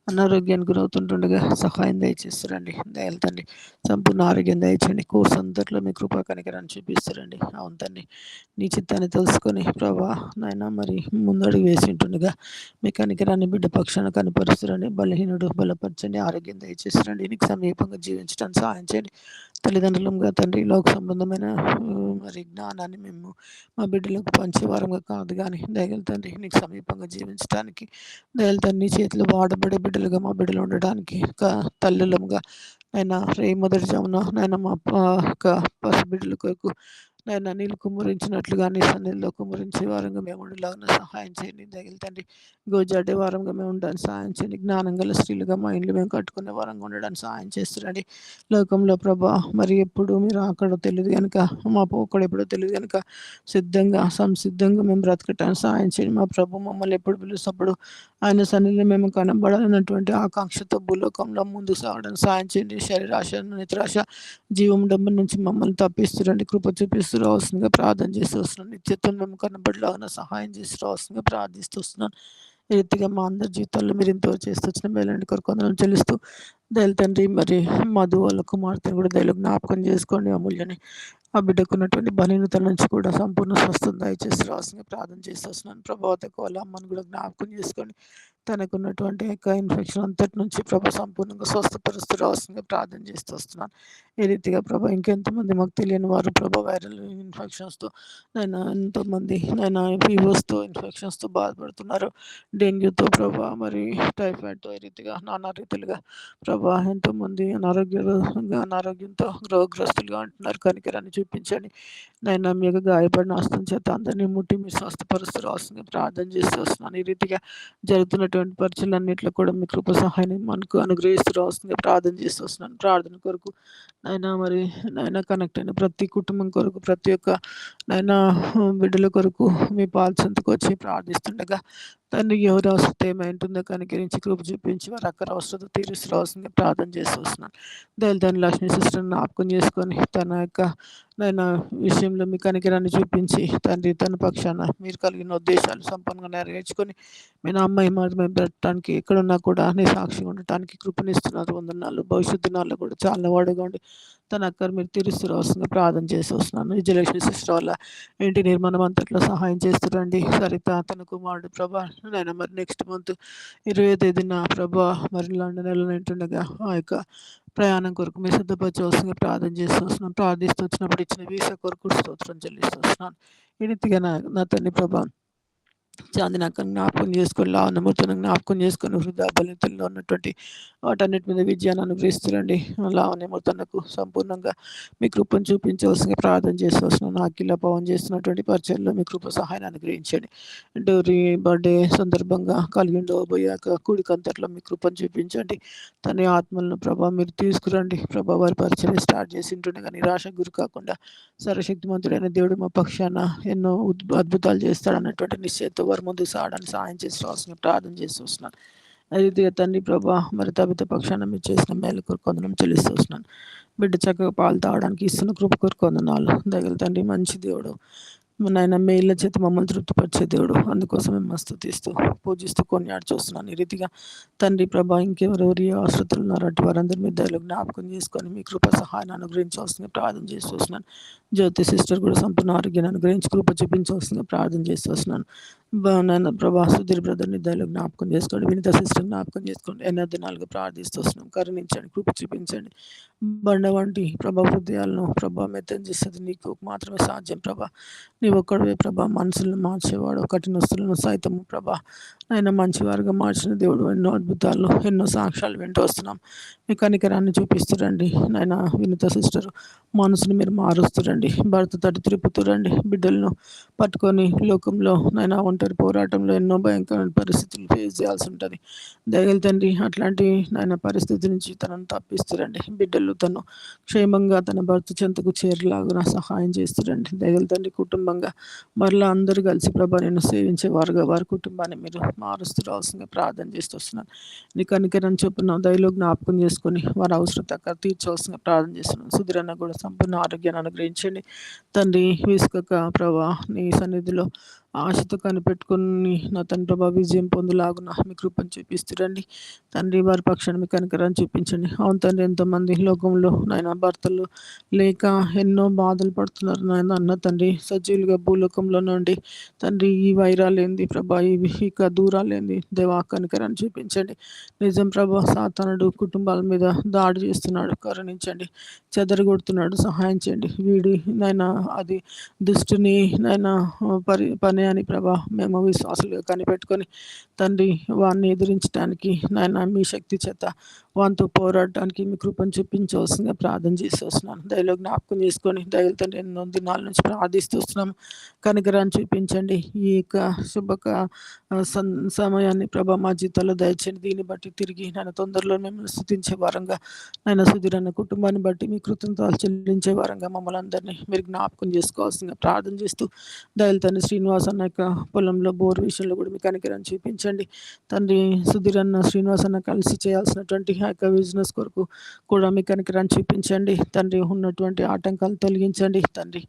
అనారోగ్యానికి గురవుతుంటుండగా సహాయం దయచేస్తురండి. దయగలుగుతండి సంపూర్ణ ఆరోగ్యం దయచేయండి. కోర్స్ అంతట్లో మీ కృపా కనికరాన్ని చూపిస్తురండి. అవును తండ్రి, నీ చిత్తాన్ని తెలుసుకొని ప్రభా నాయన మరి ముందడుగు వేసి ఉంటుండగా మీ కనికరాన్ని బిడ్డ పక్షాన కనపరుస్తురండి. బలహీనుడు బలపరచండి, ఆరోగ్యం దయచేస్తురండి. నీకు సమీపంగా జీవించడానికి సహాయం చేయండి. తల్లిదండ్రులుగా తండ్రి లోక సంబంధమైన మరి జ్ఞానాన్ని మేము మా బిడ్డలకు పంచేవారంగా కాదు కానీ దయగల తండ్రి నీకు సమీపంగా జీవించడానికి దయగల తండ్రి చేతిలో వాడబడే బిడ్డలుగా మా బిడ్డలు ఉండడానికి తల్లులముగా నాయన రే మొదటి జామున నాయన మా పసి బిడ్డల కొరకు నాయన నీళ్ళు కుమ్మరించినట్లుగా నీ సన్నిధిలో కుమ్మరించే వారంగా మేము ఉండలాగా సహాయం చేయండి. దయగల తండ్రి గోజాడే వారంగా మేము ఉండడానికి సహాయం చేయండి. జ్ఞానం గల స్త్రీలుగా మా ఇండ్లు మేము కట్టుకునే వారంగా ఉండడానికి సహాయం చేస్తున్నాండి. లోకంలో ప్రభా మరి ఎప్పుడు మీరు అక్కడ తెలియదు కనుక, మా పోకడ ఎప్పుడో తెలియదు కనుక సిద్ధంగా సంసిద్ధంగా మేము బ్రతకటానికి సహాయం చేయండి. మా ప్రభు మమ్మల్ని ఎప్పుడు పిలిచినప్పుడు ఆయన సన్నిధిలో మేము కనబడాలన్నటువంటి ఆకాంక్షతో భూలోకంలో ముందుకు సాగడానికి సహాయం చేయండి. శరీరాశ నిద్రాశ జీవం డబ్బు నుంచి మమ్మల్ని తప్పిస్తురండి. కృప చూపిస్తూ రావాల్సిందిగా ప్రార్థన చేస్తూ వస్తున్నాను. నిత్యత్వం మేము కనబడలాగా సహాయం చేసి రావాల్సిందిగా ప్రార్థిస్తూ వస్తున్నాను. ఈ రీతిగా మా అందరి జీవితాల్లో మీరు ఇంతవరకు చేస్తూ వచ్చిన మేలంటి కొరకు వందనాలు చెల్లిస్తూ దయల తండ్రి మరి మధు వాళ్ళ కుమార్తెను కూడా దయలు జ్ఞాపకం చేసుకోండి. అమూల్యని ఆ బిడ్డకున్నటువంటి బలహీనతల నుంచి కూడా సంపూర్ణ స్వస్థత దయచేసి రావాల్సిందిగా ప్రార్థన చేస్తూ వస్తున్నాను. ప్రభావతకు వాళ్ళ అమ్మను కూడా జ్ఞాపకం చేసుకోండి. తనకున్నటువంటి యొక్క ఇన్ఫెక్షన్ అంతటి నుంచి ప్రభు సంపూర్ణంగా స్వస్థపరుస్తూ రావాల్సిందిగా ప్రార్థన చేస్తూ వస్తున్నాను. ఈ రీతిగా ప్రభా ఇంకెంతమంది మాకు తెలియని వారు ప్రభా వైరల్ ఇన్ఫెక్షన్స్తో నైనా ఎంతోమంది నైనా ఫీవర్స్తో ఇన్ఫెక్షన్స్తో బాధపడుతున్నారు. డెంగ్యూతో ప్రభా మరి టైఫాయిడ్తో ఈ రీతిగా నానా రీతిలుగా ప్రభా ఎంతోమంది అనారోగ్యంతో రోగగ్రస్తులుగా ఉంటున్నారు. కనికరాన్ని చూపించండి. నైనా మీకు గాయపడిన హస్తం చేత అందరినీ ముట్టి మీ స్వస్థపరుస్తూ రావాల్సిందిగా ప్రార్థన చేస్తూ వస్తున్నాను. ఈ రీతిగా జరుగుతున్నటువంటి పరీక్షలన్నింటిలో కూడా మీ కృప సహాయాన్ని మనకు అనుగ్రహిస్తూ రావాల్సిందిగా ప్రార్థన చేస్తూ వస్తున్నాను. ప్రార్థన కొరకు నైనా మరి నైనా కనెక్ట్ అయిన ప్రతి కుటుంబం కొరకు ప్రతి ఒక్క నైనా బిడ్డల కొరకు మీ పాల్చంతకు వచ్చి ప్రార్థిస్తుండగా తండ్రి ఎవరి అవసరం ఏమైంటుందో కనికరించి కృప చూపించి వారు అక్కడ అవసరం తీరుస్తూ రావాల్సిందిగా ప్రార్థన చేస్తూ వస్తున్నాను. దళితాన్ని లక్ష్మీ సిస్టర్ని జ్ఞాపకం చేసుకొని తన యొక్క నైనా విషయంలో మీ కనికరాన్ని చూపించి తండ్రి తన పక్షాన మీరు కలిగిన ఉద్దేశాలు సంపూర్ణంగా నెరవేర్చుకొని మీ అమ్మాయి మేము పెట్టడానికి ఎక్కడున్నా కూడా నీ సాక్షిగా ఉండటానికి కృపణిస్తున్నారు. వందనాలు. భవిష్యత్ దినాల్లో కూడా చాలా వాడుగా ఉండి తన అక్కడ మీరు తీరుస్తూ రావాల్సిందిగా ప్రార్థన చేసి వస్తున్నాను. విజయలక్ష్మి సిస్టర్ వల్ల ఇంటి నిర్మాణం అంతట్లో సహాయం చేస్తురండి. సరిత తన కుమారుడు ప్రభా నేను మరి నెక్స్ట్ మంత్ 20వ తేదీన ప్రభా మరి లండన్ వెళ్ళినట్టుండగా ఆ యొక్క ప్రయాణం కొరకు మీరు సిద్ధపరచవలసిందిగా ప్రార్థన చేస్తూ వస్తున్నాను. ప్రార్థిస్తూ వచ్చినప్పుడు ఇచ్చిన వీసా కొరకు స్తోత్రం చెల్లిస్తూ వస్తున్నాను. ఈ రీతిగా నా తండ్రి ప్రభా చాందినాక జ్ఞాపకం చేసుకొని లావణమూర్తిని జ్ఞాపకం చేసుకొని హృదయ బలితుల్లో ఉన్నటువంటి వాటన్నిటి మీద విజయాన్ని అనుగ్రహిస్తురండి. లావణ్యమూర్తనకు సంపూర్ణంగా మీ కృపను చూపించవలసిందిగా ప్రార్థన చేస్తూ వస్తున్నాను. అఖిల పవన్ చేస్తున్నటువంటి పరిచయంలో మీ కృప సహాయాన్ని అనుగ్రహించండి. డోరీ బర్త్డే సందర్భంగా కలిగి ఉండబోయాక కూడికంతట్లో మీ కృపను చూపించండి. తన ఆత్మలను ప్రభా మీరు తీసుకురండి. ప్రభా వారి పరిచయం స్టార్ట్ చేసి ఉంటుండగా నిరాశ గురి కాకుండా సర్వశక్తిమంతుడైన దేవుడు మా పక్షాన ఎన్నో అద్భుతాలు చేస్తాడన్నటువంటి నిశ్చయంతో వారి ముందుకు సాగడానికి సహాయం చేసి రావాల్సిన ప్రార్థన చేస్తూ వస్తున్నాను. రీతిగా తండ్రి ప్రభా మరి తబిత పక్షాన మీరు చేసిన మేలు కొరకు వందనం చెల్లిస్తూ వస్తున్నాను. బిడ్డ చక్కగా పాలు తాగడానికి ఇస్తున్న కృప కొరకు వందనాలు. దగ్గర తండ్రి మంచి దేవుడు నాయన మేళ్ళ చేత మమ్మల్ని తృప్తిపరిచే దేవుడు. అందుకోసం మేము స్తుతిస్తూ పూజిస్తూ కొనియాడు చూస్తున్నాను. ఈ రీతిగా తండ్రి ప్రభా ఇంకెవరెవరి ఆశ్రితులు ఉన్నారు అటు వారందరి మీద దయలు జ్ఞాపకం చేసుకొని మీ కృప సహాయాన్ని అనుగ్రహించవలసిందిగా ప్రార్థన చేస్తూ వస్తున్నాను. జ్యోతి సిస్టర్ కూడా సంపూర్ణ ఆరోగ్యాన్ని అనుగ్రహించి కృప చూపించవలసిందిగా ప్రార్థన చేస్తూ వస్తున్నాను. నాయన ప్రభా సుధీర్ బ్రదర్ని దయలు జ్ఞాపకం చేసుకోండి. వినిత సిస్టర్ జ్ఞాపకం చేసుకోండి. ఎన్నో దినాలుగా ప్రార్థిస్తూ వస్తున్నాం. కరుణించండి, కృప చూపించండి. బండ వంటి ప్రభా హృదయాలను ప్రభా మెత్తం చేసేది నీకు మాత్రమే సాధ్యం ప్రభా. నీ ఒక్కడే ప్రభా మనసులను మార్చేవాడు. కఠినస్తులను సైతము ప్రభా ఆయన మంచివారుగా మార్చిన దేవుడు. ఎన్నో అద్భుతాలు ఎన్నో సాక్ష్యాలు వింటూ వస్తున్నాం. మీ కనికరాన్ని చూపిస్తురండి. నాయన వినిత సిస్టర్ మనసుని మీరు మారుస్తురండి. భర్త తటి తిరుపుతురండి. బిడ్డలను పట్టుకొని లోకంలో నాయన ఒంటరి పోరాటంలో ఎన్నో భయంకరమైన పరిస్థితులు ఫేస్ చేయాల్సి ఉంటుంది. దయగల తండ్రి అట్లాంటి నాయన పరిస్థితి నుంచి తనను తప్పిస్తురండి. బిడ్డలు తను క్షేమంగా తన భర్త చెంతకు చేరలాగా సహాయం చేస్తురండి. దయగల తండ్రి కుటుంబంగా మరలా అందరూ కలిసి ప్రభా నేను సేవించే వారుగా వారి కుటుంబాన్ని మీరు మారుస్తూ రావాల్సిందిగా ప్రార్థన చేస్తూ వస్తున్నాను. నీ కనికరం చొప్పున దయలో జ్ఞాపకం చేసుకొని వారి అవసరం అక్కడ తీర్చవలసిందిగా ప్రార్థన చేస్తున్నాను. సుధీరన్న కూడా సంపూర్ణ ఆరోగ్యాన్ని అనుగ్రహించండి తండ్రి. విసుకక ప్రభా నీ సన్నిధిలో ఆశతో కనిపెట్టుకుని నా తండ్రి ప్రభా విజయం పొందులాగున మీ కృపను చూపిస్తురండి తండ్రి. వారి పక్షాన్ని మీ కనికరాన్ని చూపించండి. అవును తండ్రి, ఎంతోమంది లోకంలో నాయన భర్తలు లేక ఎన్నో బాధలు పడుతున్నారు నాయన అన్న తండ్రి. సజీవులుగా భూలోకంలో నుండి తండ్రి ఈ వైరాలేంది ప్రభా, ఇక దూరాలేంది దేవా కనికరాన్ని చూపించండి. నిజం ప్రభా, సాతానుడు కుటుంబాల మీద దాడి చేస్తున్నాడు. కరుణించండి. చెదరగొడుతున్నాడు. సహాయం చేయండి. వీడి నాయన అది దుష్టుని నాయన పని ఉన్నాయని ప్రభా మేము విశ్వాసులుగా కనిపెట్టుకొని తండ్రి వారిని ఎదిరించడానికి నాయన మీ శక్తి చేత వానితో పోరాడటానికి మీ కృపను చూపించవలసిందిగా ప్రార్థన చేసి వస్తున్నాను. దయలో జ్ఞాపకం చేసుకొని దయలు తండ్రి ఎన్నో దినాల నుంచి ప్రార్థిస్తున్నాము. కనికరాన్ని చూపించండి. ఈ యొక్క సమయాన్ని ప్రభా మా జీవితంలో దయచేయండి. దీన్ని బట్టి తిరిగి నేను తొందరలో మిమ్మల్ని స్తుతించే వారంగా నేను సుధీరన్న కుటుంబాన్ని బట్టి మీ కృతజ్ఞతలు చెల్లించే వారంగా మమ్మల్ని అందరినీ మీరు జ్ఞాపకం చేసుకోవాల్సిందిగా ప్రార్థన చేస్తూ దయలు తండ్రి శ్రీనివాస్ అన్న యొక్క పొలంలో బోర్ విషయంలో కూడా మీ కనికరాన్ని చూపించండి. తండ్రి సుధీరన్న శ్రీనివాస్ అన్న కలిసి చేయాల్సినటువంటి ఆ యొక్క బిజినెస్ కొరకు కూడా మీ కనికరాన్ని చూపించండి. తండ్రి ఉన్నటువంటి ఆటంకాలు తొలగించండి. తండ్రి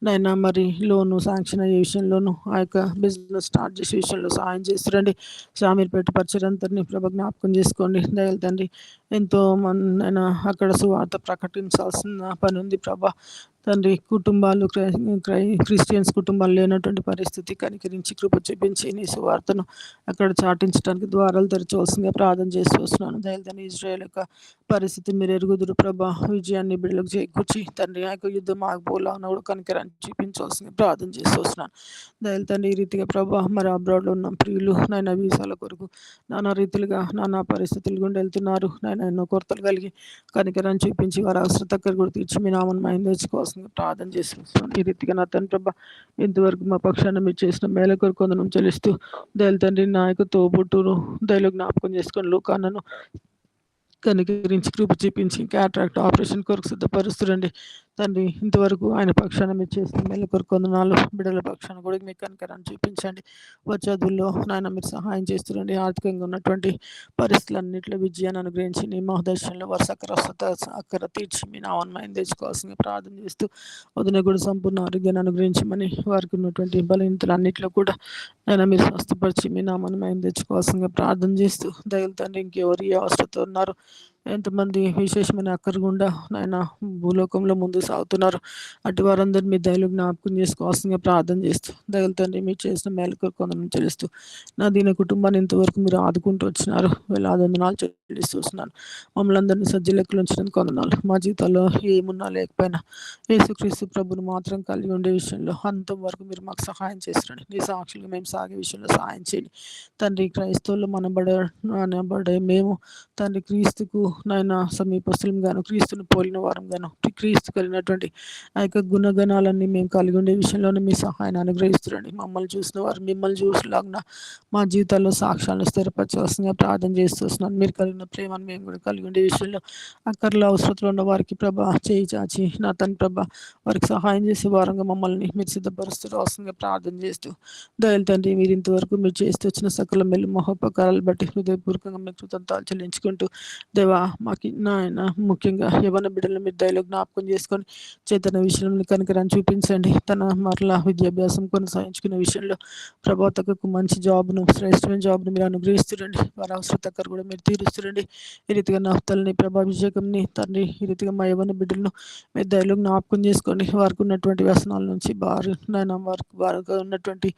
నైనా మరి లోను శాంక్షన్ అయ్యే విషయంలోనూ ఆ యొక్క బిజినెస్ స్టార్ట్ చేసే విషయంలో సహాయం చేస్తురండి. షామీర్పేట పరిచయంతరిని ప్రభ జ్ఞాపకం చేసుకోండి. దయలు తండ్రి ఎంతో మంది అయినా అక్కడ సువార్త ప్రకటించాల్సిన పని ఉంది ప్రభా. తండ్రి కుటుంబాలు క్రిస్టియన్స్ కుటుంబాలు లేనటువంటి పరిస్థితి కనికరించి కృప చూపించి నీ సువార్తను అక్కడ చాటించడానికి ద్వారాలు తెరచవలసిందిగా ప్రార్థన చేస్తూ వస్తున్నాను. దయలు తండ్రి ఇజ్రాయేల్ యొక్క పరిస్థితి మీరు ఎరుగుదురు ప్రభా. విజయాన్ని బిడ్డలకు చేకూర్చి తండ్రి ఆ యొక్క యుద్ధం ఆగిపోలాగా కూడా కనికరాన్ని చూపించవలసిందిగా ప్రార్థన చేస్తూ వస్తున్నాను. దయలు తండ్రి ఈ రీతిగా ప్రభా మరి అబ్రాడ్లో ఉన్న ప్రియులు నాయన వీసాల కొరకు నానా రీతిలుగా నానా పరిస్థితులు గుండా వెళ్తున్నారు. నాయన ఎన్నో కొరతలు కలిగి కనికరాన్ని చూపించి వారి అవసరం దగ్గర కూడా తీర్చి మీ నామను మైండ్ తెచ్చుకోవాల్సిందిగా ప్రార్థన చేస్తున్నాను. ఈ రీతిగా నా తండ్రి ప్రభా ఇంతవరకు మా పక్షాన మీరు చేసిన మేల కొరకు కొందరం చెల్లిస్తూ దయలు తండ్రి నా యొక్క తోబుట్టును దయలు జ్ఞాపకం చేసుకొని లోకాన్నను కనికరించి కృప చూపించి క్యాట్రాక్ట్ ఆపరేషన్ కొరకు సిద్ధపరుస్తురండి. తండ్రి ఇంతవరకు ఆయన పక్షాన మీరు చేసిన మేలు కొరకు కొందనాలు బిడ్డల పక్షాన కూడా మీ కనికరాన్ని చూపించండి. చదువుల్లో నాయన మీరు సహాయం చేస్తురండి. ఆర్థికంగా ఉన్నటువంటి పరిస్థితులన్నింటిలో విజయాన్ని అనుగ్రహించి నీ మహదర్శనంలో వారి అక్కర తీర్చి మీ నామన్మయం తెచ్చుకోవాల్సింది ప్రార్థన చేస్తూ వదిన కూడా సంపూర్ణ ఆరోగ్యాన్ని అనుగ్రహించమని వారికి ఉన్నటువంటి బలహీనతలన్నింటిలో కూడా నేను మీరు స్వస్థపరిచి మీ నామన్మయం తెచ్చుకోవాల్సిందిగా ప్రార్థన చేస్తూ దయలు తండ్రి ఇంకెవరు ఏ అవసరంతో ఉన్నారు ఎంతమంది విశేషమైన అక్కరగుండా నాయన భూలోకంలో ముందు సాగుతున్నారు అటు వారందరూ మీ దయలు జ్ఞాపకం చేసుకోవాల్సిందిగా ప్రార్థన చేస్తూ దయలు తండ్రి మీరు చేసిన మేలకు కొందరు చెల్లిస్తూ నా దీని కుటుంబాన్ని ఇంతవరకు మీరు ఆదుకుంటూ వచ్చినారు. వేలాది వందనాలు చెల్లిస్తూ వస్తున్నాను. మమ్మల్ని అందరినీ సజ్జలెక్కలు ఉంచినందుకు వందనాలు. మా జీవితాల్లో ఏమున్నా లేకపోయినా యేసుక్రీస్తు ప్రభుని మాత్రం కలిగి ఉండే విషయంలో అంతం వరకు మీరు మాకు సహాయం చేస్తున్నాండి. నీ సాక్షులుగా మేము సాగే విషయంలో సహాయం చేయండి. తండ్రి క్రైస్తవులు మనబడే మేము తండ్రి క్రీస్తుకు నాయన సమీపస్తులం గాను క్రీస్తుని పోలిన వారం గాను క్రీస్తు కలిగినటువంటి ఆ యొక్క గుణగణాలన్నీ మేము కలిగి ఉండే విషయంలోనే మీ సహాయాన్ని అనుగ్రహిస్తున్నాండి. మమ్మల్ని చూసిన వారు మిమ్మల్ని చూసిలాగిన మా జీవితాల్లో సాక్ష్యాలను స్థిరపరచవలసిందిగా ప్రార్థన చేస్తూ వస్తున్నాను. మీరు కలిగిన ప్రేమను మేము కూడా కలిగి ఉండే విషయంలో అక్కర్లో అవసరతలు ఉన్న వారికి ప్రభ చేయి చాచి నా తన ప్రభ వారికి సహాయం చేసే వారంగా మమ్మల్ని మీరు సిద్ధపరుస్తూ రావాల్సిందిగా ప్రార్థన చేస్తూ దయలు తండ్రి మీరు ఇంతవరకు మీరు చేస్తూ వచ్చిన సకల మెల్లు మహోపకారాలు బట్టి హృదయపూర్వకంగా మీకు కృతజ్ఞతలు చెల్లించుకుంటూ దేవా మాకు నాయన ముఖ్యంగా యవ్వన బిడ్డలను మీరు దయలో జ్ఞాపకం చేసుకొని చైతన్య విషయంలో కనికరాన్ని చూపించండి. తన మరలా విద్యాభ్యాసం కొనసాగించుకునే విషయంలో ప్రభాతకు మంచి జాబ్ను శ్రేష్టమైన జాబ్ను మీరు అనుగ్రహిస్తురండి. వారి అవసరం దగ్గర కూడా మీరు తీరుస్తురండి. ఈ రీతిగా నఫ్తల్ని ప్రభాభిషేకంని తండ్రి ఈ రీతిగా మా యవ్వన బిడ్డలను మీరు దయలో జ్ఞాపకం చేసుకోండి. వారికి ఉన్నటువంటి వ్యసనాల నుంచి నాయన వారికి ఉన్నటువంటి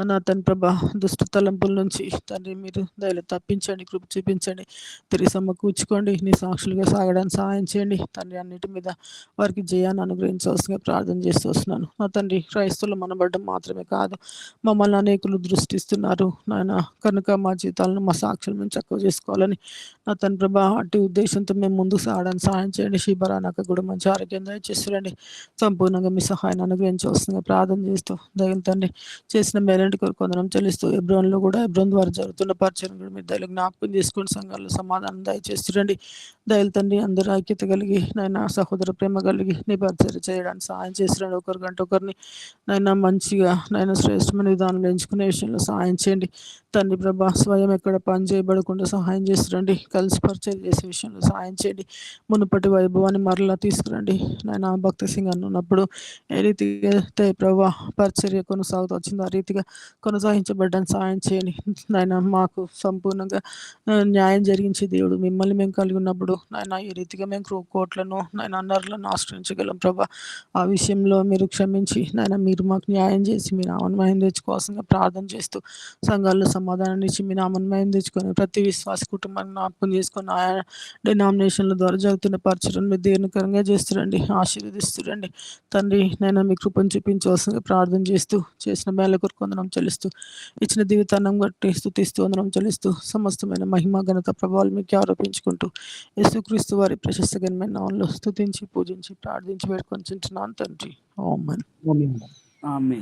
నా తన ప్రభా దుష్ట తలంపుల నుంచి తండ్రి మీరు దయలు తప్పించండి, కృప చూపించండి, తిరిగి సమకూర్చుకోండి. నీ సాక్షులుగా సాగడానికి సహాయం చేయండి. తండ్రి అన్నిటి మీద వారికి జయాన్ని అనుగ్రహించవలసిందిగా ప్రార్థన చేస్తూ వస్తున్నాను. నా తండ్రి క్రైస్తవులు మనబడ్డం మాత్రమే కాదు మమ్మల్ని అనేకులు దృష్టిస్తున్నారు నాయన కనుక మా జీవితాలను మా సాక్షులు మేము చక్కవ చేసుకోవాలని నా తన ప్రభా అట్టి ఉద్దేశంతో మేము ముందుకు సాగడానికి సహాయం చేయండి. శిబరానక కూడా మంచి ఆరోగ్యం దయచేస్తురండి. సంపూర్ణంగా మీ సహాయాన్ని అనుగ్రహించవలసిందిగా ప్రార్థన చేస్తూ దయలు తండ్రి చేసిన మేలంటి కొరకు కొందరం చెల్లిస్తూ ఎబ్రోన్లో కూడా ఎబ్రోన్ ద్వారా జరుగుతున్న పరిచయం కూడా మీరు దయలు జ్ఞాపకం చేసుకుని సంఘాల్లో సమాధానం దయచేస్తురండి. దయలు తండ్రి అందరూ ఐక్యత కలిగి నాయన సహోదర ప్రేమ కలిగి నీ పరిచయం చేయడానికి సహాయం చేస్తురండి. ఒకరికంటే ఒకరిని నాయన మంచిగా నాయన శ్రేష్టమైన విధానంలో ఎంచుకునే విషయంలో సహాయం చేయండి. తండ్రి ప్రభా స్వయం ఎక్కడ పని చేయబడకుండా సహాయం చేస్తురండి. కలిసి పరిచయం చేసే విషయంలో సహాయం చేయండి. మునుపటి వైభవాన్ని మరలా తీసుకురండి. నాయన భక్తి సింగ్ అన్నప్పుడు ఏ రీతిగా ప్రభా పరిచర్య కొనసాగుతూ వచ్చిందో ఆ రీతిగా కొనసాగించబడ్డానికి సహాయం చేయండి. నాయన మాకు సంపూర్ణంగా న్యాయం జరిగించే దేవుడు మిమ్మల్ని మేము కలిగి ఉన్నప్పుడు నాయన ఈ రీతిగా మేము కోట్లను నాయన అన్నర్లను ఆశ్రయించగలం ప్రభా. ఆ విషయంలో మీరు క్షమించి నాయన మీరు మాకు న్యాయం చేసి మీ నామన్మయం తెచ్చుకోవాల్సిందిగా ప్రార్థన చేస్తూ సంఘాల్లో సమాధానం ఇచ్చి మీ నామన్మయం తెచ్చుకొని ప్రతి విశ్వాస కుటుంబాన్ని జ్ఞాపకం చేసుకొని ఆయా డినామినేషన్ల ద్వారా జరుగుతున్న పరిచయం మీరు దీర్ఘకరంగా చేస్తురండి, ఆశీర్వదిస్తురండి. తండ్రి నేను మీ కృపను చూపించవలసిందిగా ప్రార్థన చేస్తూ చేసిన మేల కొరకు వందనం చెల్లిస్తూ, ఇచ్చిన జీవితాన్ని బట్టి స్తుతిస్తూ వందనం చెల్లిస్తూ, సమస్తమైన మహిమ ఘనత ప్రభావాలు మీకు ఆరోపించుకుంటూ, యేసుక్రీస్తు వారి ప్రశస్తమైన నామములో స్తుతించి పూజించి ప్రార్థించి వేడుకొంచుంటున్నాను తండ్రి. ఆమేన్. ఆమె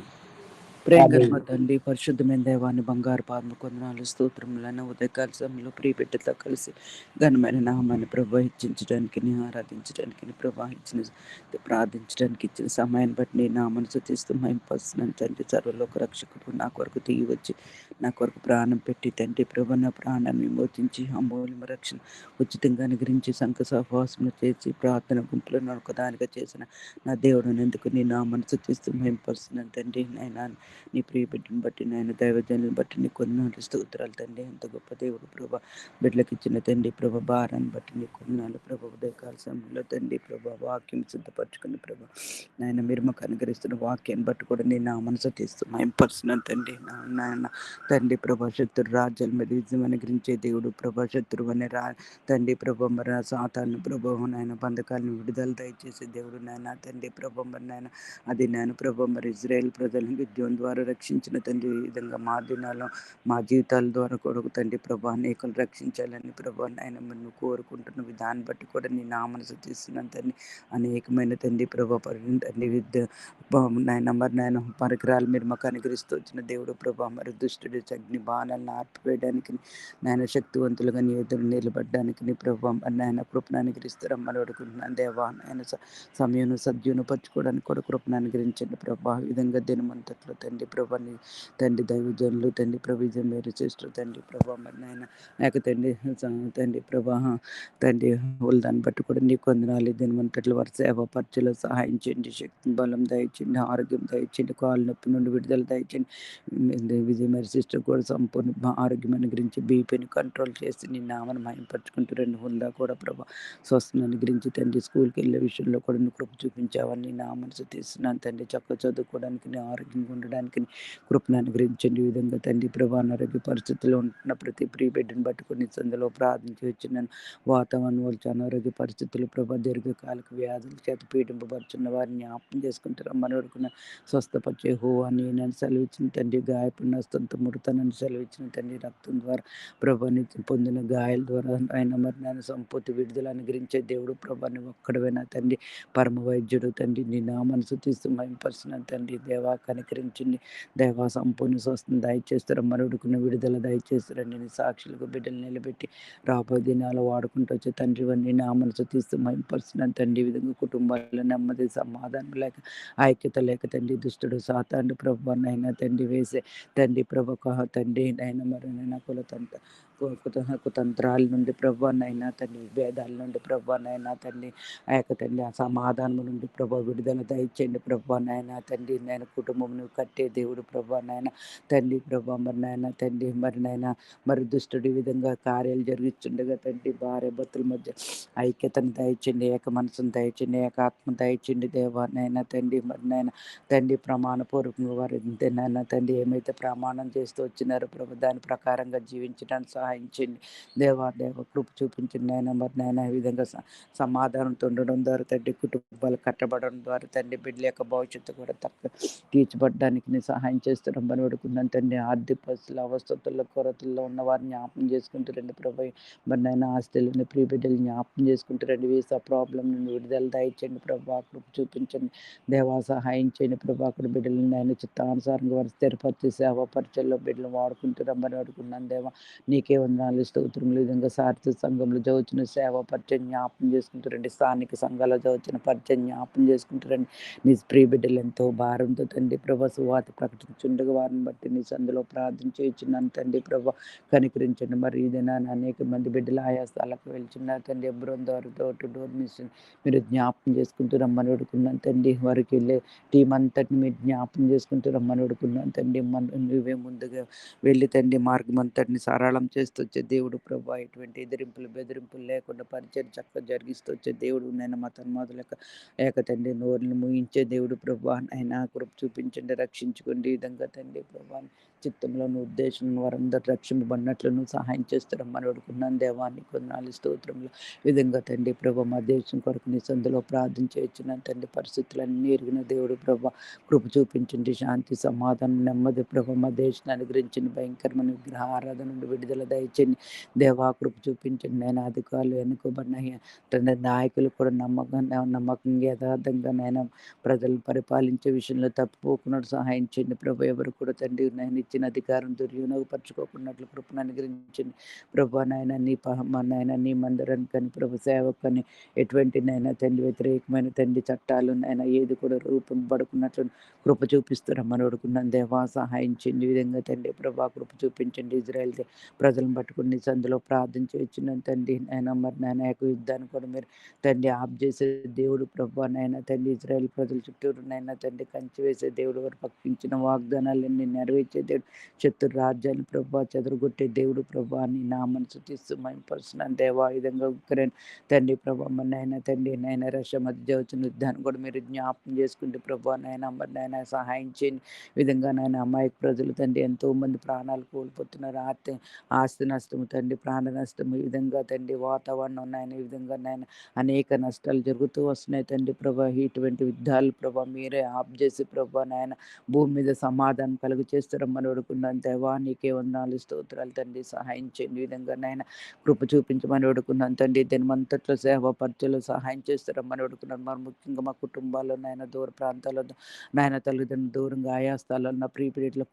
ప్రేమ ఆమేన్. గల తండ్రి, పరిశుద్ధమైన దేవాన్ని బంగారు పాదము కొందనాలు స్తోత్రములను ఉదయకాల సమయంలో ప్రియబిడ్డతో కలిసి ఘనమైన నామాన్ని ప్రభా హెచ్చించడానికి, ఆరాధించడానికి, ప్రభా ప్రార్థించడానికి ఇచ్చిన సమయాన్ని బట్టి నేను నామను శుతిస్తూ మహింపరుస్తున్నాను తండ్రి. సర్వలోక రక్షకుడు నా కొరకు దిగి వచ్చి నా కొరకు ప్రాణం పెట్టి తండ్రి ప్రభా నా ప్రాణాన్ని విమోచించి అమూల్యమ రక్షణ ఉచితంగా అనుగ్రహించి సంఘ సహవాసములు చేసి ప్రార్థన గుంపులను ఒకదానిగా చేసిన నా దేవుడు ఎందుకు నీ నామను శుతిస్తూ మహింపరుస్తున్నాను తండ్రి. నైనా నీ ప్రియ బిడ్డను బట్టి నాయన దైవజనులను బట్టి నీ కొందనాలు స్తోత్రాలు తండ్రి. ఎంత గొప్ప దేవుడు ప్రభా, బిడ్డలకు ఇచ్చిన తండ్రి ప్రభా భారాన్ని బట్టి నీ కొందనాలు ప్రభా. ఉదయకాల సమయంలో తండ్రి ప్రభా వాక్యం సిద్ధపరచుకుని ప్రభా నాయన మీరు మాకు అనుగ్రహిస్తున్న వాక్యాన్ని బట్టి కూడా నేను నా మనసు తీస్తున్నాను పర్సనల్ తండ్రి. నాయన తండ్రి ప్రభా శత్రు రాజ్యాల మీద విజయం అనుగ్రహించే దేవుడు ప్రభా. శత్రువు అనే తండ్రి ప్రభా మరి సాతాను ప్రభా నాయన బంధకాలను విడుదల దయచేసే దేవుడు నాయన తండ్రి ప్రభా మరి నాయన అది నేను ప్రభా మరి ఇజ్రాయేల్ ప్రజలను యుద్ధం ద్వారా రక్షించిన తండ్రి. ఈ విధంగా మా దినాల్లో మా జీవితాల ద్వారా కొడుకు తండ్రి ప్రభా అనేకలు రక్షించాలని ప్రభా నాయన నువ్వు కోరుకుంటున్న విధాన్ని బట్టి కూడా నీ నామను తీస్తున్నాను తండ్రి. అనేకమైన తండ్రి ప్రభా తండ్రి విద్య నాయన మరి నాయన పరికరాలు మీరు మాకు అనుగ్రహిస్తూ వచ్చిన దేవుడు ప్రభా. మరి దుష్టుడి అగ్ని బాణాలను ఆర్పివేయడానికి నాయన శక్తివంతులుగా నీ ఎదురు నిలబడడానికి నీ ప్రభా మరి నాయన కృపను అనుగ్రహిస్తారమ్మని అడుగుతున్నాను దేవా. నాయన సమయం సద్యును పరచుకోవడానికి కూడా కృపను అనుగ్రహించండి ప్రభా. ఈ విధంగా దినమంతట్లో తండ్రి ప్రభా నీ తండ్రి దైవజనులు తండ్రి ప్రవిజన్ మీరు సిస్టర్ తండ్రి ప్రభా మరి నాయన లేక తండ్రి తండ్రి ప్రభా తండ్రి దాన్ని బట్టి కూడా నీ కొందనాలు దినమంతట్లో వారి సేవ పరిచయలో సహాయం చేయండి. శక్తి బలం దయచేయండి, ఆరోగ్యం దయచేయండి, కాలు నొప్పి నుండి విడుదల దయచేయండి. విజయ మరి సిస్టర్ కూడా సంపూర్ణ ఆరోగ్యం అనుగ్రహించి బీపీని కంట్రోల్ చేసి నీ నామను మహింపరచుకుంటూ రెండు హుందా కూడా ప్రభా స్వస్థను అనుగ్రహించి తండ్రి. స్కూల్కి వెళ్ళే విషయంలో కూడా నువ్వు కృప చూపించావని నా మనసు తీస్తున్నాను తండ్రి. చక్కగా చదువుకోవడానికి ఆరోగ్యంగా ఉండడానికి కృపను అనుగ్రహించండి. ఈ విధంగా తండ్రి ప్రభా అనారోగ్య పరిస్థితుల్లో ఉంటున్న ప్రతి ప్రియ బిడ్డను పట్టుకుని సందులో ప్రార్థించి వచ్చినాను. వాతావరణం వచ్చి అనారోగ్య పరిస్థితులు ప్రభా దీర్ఘకాలిక వ్యాధుల చేత పీడింపబడుచున్న వారిని జ్ఞాపకం చేసుకుంటారు మనవడుకున్న స్వస్థపరిచే హోవాన్ని నేను సెలవిచ్చిన తండ్రి. గాయపడిన హస్తంతో ముడతనని సెలవిచ్చిన తండ్రి. రక్తం ద్వారా ప్రభాని పొందిన గాయాల ద్వారా ఆయన మరి నేను సంపూర్తి విడుదల అనుగ్రహించే దేవుడు ప్రభా నువ్వు ఒక్కడవేనా తండ్రి. పరమ వైద్యుడు తండ్రి. నీ నా మనసు తీస్తూ మహింపరుస్తున్నాను తండ్రి. దేవా కనికరించింది దేవా సంపూర్ణ స్వస్థం దయచేస్తారు మరుడుకున్న విడుదల దయచేస్తారండి. నీ సాక్షులకు బిడ్డలు నిలబెట్టి రాబోయే దినాలు వాడుకుంటూ వచ్చే తండ్రి అన్ని నా మనసు తీస్తూ మహింపరుస్తున్నాను తండ్రి. ఈ విధంగా కుటుంబాల్లో నెమ్మది సమాధానం లేక ఐక్యత లేక తండ్రి దుష్టుడు సాతాండు ప్రభు నైనా తండ్రి వేసే తండ్రి ప్రభు తండ్రి నైనా మరి నైనా కుతంత్రాల నుండి ప్రభు నైనా తండ్రి భేదాల నుండి ప్రభు నైనా తండ్రి ఆ యొక్క తండ్రి ఆ సమాధానం నుండి ప్రభు విడుదల దయచేయండి ప్రభు నాయన తండ్రి. నేను కుటుంబం నువ్వు కట్టే దేవుడు ప్రభు నాయన తండ్రి ప్రభు మరి నాయన తండ్రి మరి నాయన మరి దుష్టుడి విధంగా కార్యాలు జరిగిస్తుండగా తండ్రి భార్య భర్తల మధ్య ఐక్యతను దయచేయండి, ఏక మనసును దయచేయండి, ఏకాత్మ దయచేయండి దేవా నైనా తండ్రి. మరి నాయన తండ్రి ప్రమాణపూర్వకంగా వారు నాయన తండ్రి ఏమైతే ప్రమాణం చేస్తూ వచ్చినారో ప్రభు దాని ప్రకారంగా జీవించడానికి సహాయం చేయండి దేవా. కృప చూపించండి నాయన మరి నాయన ఈ విధంగా సమాధానంతో ఉండడం ద్వారా తండ్రి కుటుంబాలు కట్టబడడం ద్వారా తండ్రి బిడ్డల యొక్క భవిష్యత్తు కూడా తీర్చబడడానికి నేను సహాయం చేస్తున్నాం పని పడుకున్నాను తండ్రి. ఆర్థిక పరిస్థితుల అవస్థతుల్లో కొరతల్లో ఉన్న వారిని జ్ఞాపకం చేసుకుంటారండి ప్రభు. మరి నాయన ఆస్తులని ప్రియ బిడ్డలు జ్ఞాపకం చేసుకుంటారండి. వీసా ప్రాబ్లం నుండి విడుదల దయచేయండి ప్రభా. కృప చూపించండి దేవా. సహాయం చేయండి ప్రభా. అక్కడ బిడ్డలను నాయన చిత్తానుసారంగా వారి స్థిరపరిచి సేవా పరిచయంలో బిడ్డలు వాడుకుంటారు పని పడుకున్నాను దేవా. నీకే వందనాలు స్తోత్రములు. ఈ విధంగా సారథి సంఘంలో చదువుతున్న సేవా పరిచయం జ్ఞాపకం చేసుకుంటారండి. స్థానిక సంఘాల్లో చదువుతున్న పరిచయం జ్ఞాపకం చేసుకుంటారండి. నీ ప్రియ బిడ్డలు ఎంతో భారంతో తండ్రి ప్రభా సువార్త ప్రకటించుండగా వారిని బట్టి నీ సందులో ప్రార్థన చేయించున్నాను తండ్రి ప్రభా. కనికరించండి మరి ఇదేనా అనేక మంది బిడ్డలు ఆయా స్థలాలకు వెళ్తున్నారు తండ్రి. ఎబ్రోన్ ద్వారా డోర్ టు డోర్ మిషన్ మీరు జ్ఞాపకం చేసుకుంటూ రమ్మని అడుగుకున్నాను తండ్రి. వారికి వెళ్ళే టీం అంతటిని మీరు జ్ఞాపకం చేసుకుంటూ రమ్మని అడుగుకున్నాను తండ్రి. నువ్వే ముందుగా వెళ్ళి తండ్రి మార్గం అంతటిని సరళం చేస్తూ వచ్చే దేవుడు ప్రభా. ఎటువంటి ఎదిరింపులు బెదిరింపులు లేకుండా పరిచయం చక్కగా జరిగిస్తూ వచ్చే దేవుడు నేను మా తన్మాదుల ఏక తండ్రి నోరుని ముగించే దేవుడు ప్రభా. అయినా కృప చూపించండి, రక్షించుకోండి. ఈ విధంగా తండ్రి ప్రభా చిత్తంలోను ఉద్దేశంలో వారందరూ రక్షింపబడినట్లు నువ్వు సహాయం చేస్తారమ్మని అడుగుతున్నాను దేవానికి వందనాలు స్తోత్రంలో విధంగా తండ్రి ప్రభా మా దేశం కొరకు నీ సందులో ప్రార్థన చేయొచ్చున్నాను తండ్రి పరిస్థితులన్నీ ఎరిగిన దేవుడు ప్రభా కృప చూపించండి శాంతి సమాధానం నెమ్మది ప్రభా మా దేశాన్ని అనుగ్రహించిన భయంకరమైన విగ్రహ ఆరాధన నుండి విడుదల దయచండి దేవా కృప చూపించండి నేను అధికారులు ఎన్నుకోబడిన తండ్రి నాయకులు కూడా నమ్మకంగా యథార్థంగా నేను ప్రజలను పరిపాలించే విషయంలో తప్పిపోకుండా సహాయం చేయండి ప్రభు ఎవరు కూడా తండ్రి నేను ఇచ్చిన అధికారం దుర్వినియోగపరచుకోకున్నట్లు కృపను అనుగ్రహించండి ప్రభు నాయన నీ మందిరాన్ని కానీ ప్రభు సేవకు కానీ ఎటువంటి నైనా తండ్రి వ్యతిరేకమైన తండ్రి చట్టాలు నైనా ఏది కూడా రూపం పడుకున్నట్లు కృప చూపిస్తారమ్మని అడుగుతున్నాను దేవా సహాయం చేయండి ఈ విధంగా తండ్రి ప్రభా కృప చూపించండి ఇజ్రాయెల్ ప్రజలను పట్టుకుని సందులో ప్రార్థన చేయొచ్చున్నాను తండ్రి నాయన మరి నాయన యుద్ధాన్ని కూడా మీరు తండ్రి ఆప్ చేసే దేవుడు ప్రభా నాయన తండ్రి ఇజ్రాయెల్ ప్రజల చుట్టూరు నాయన తండ్రి కంచి వేసే దేవుడు వారు పక్కించిన వాగ్దానాలన్నీ నెరవేర్చే దేవుడు శత్రు రాజ్యాన్ని ప్రభా చెదరగొట్టే దేవుడు ప్రభా నీ నామను శుతిస్తూ మైంపరుస్తున్నాను దేవా ఈ విధంగా ఉక్రెయిన్ తండ్రి ప్రభా మరి నాయన తండ్రి నాయన రష్యా మధ్య వచ్చిన యుద్ధాన్ని కూడా మీరు జ్ఞాపకం చేసుకుంటే ప్రభా నాయన మరి నాయన సహాయం చేయండి విధంగా నాయన అమాయక ప్రజలు తండ్రి ఎంతో మంది ప్రాణాలు కోల్పోతున్నారు ఆస్తి నష్టము తండ్రి ప్రాణ నష్టము ఈ విధంగా తండ్రి వాతావరణం నాయన ఈ విధంగా నాయన అనేక నష్టాలు జరుగుతూ వస్తున్నాయి తండ్రి ప్రభా ఇటువంటి యుద్ధాలు ప్రభా మీరే ఆప్ చేసి ప్రభా నాయన భూమి మీద సమాధానం కలుగు చేస్తారమ్మని అడుగుకున్నాను దేవా నీకే వందనాలు స్తోత్రాలు తండ్రి సహాయం చేయండి ఈ విధంగా నాయన కృప చూపించమని అడుగుకున్నాను తండ్రి దినమంతట్లో సేవ పరిచయలు సహాయం చేస్తారమ్మని అడుగుకున్నాను మరి ముఖ్యంగా మా కుటుంబాల్లో నాయన దూర ప్రాంతాల్లో నాయన తల్లిదండ్రులు దూరంగా ఆయా స్థలాల్లో నా ప్రీపీరియడ్ల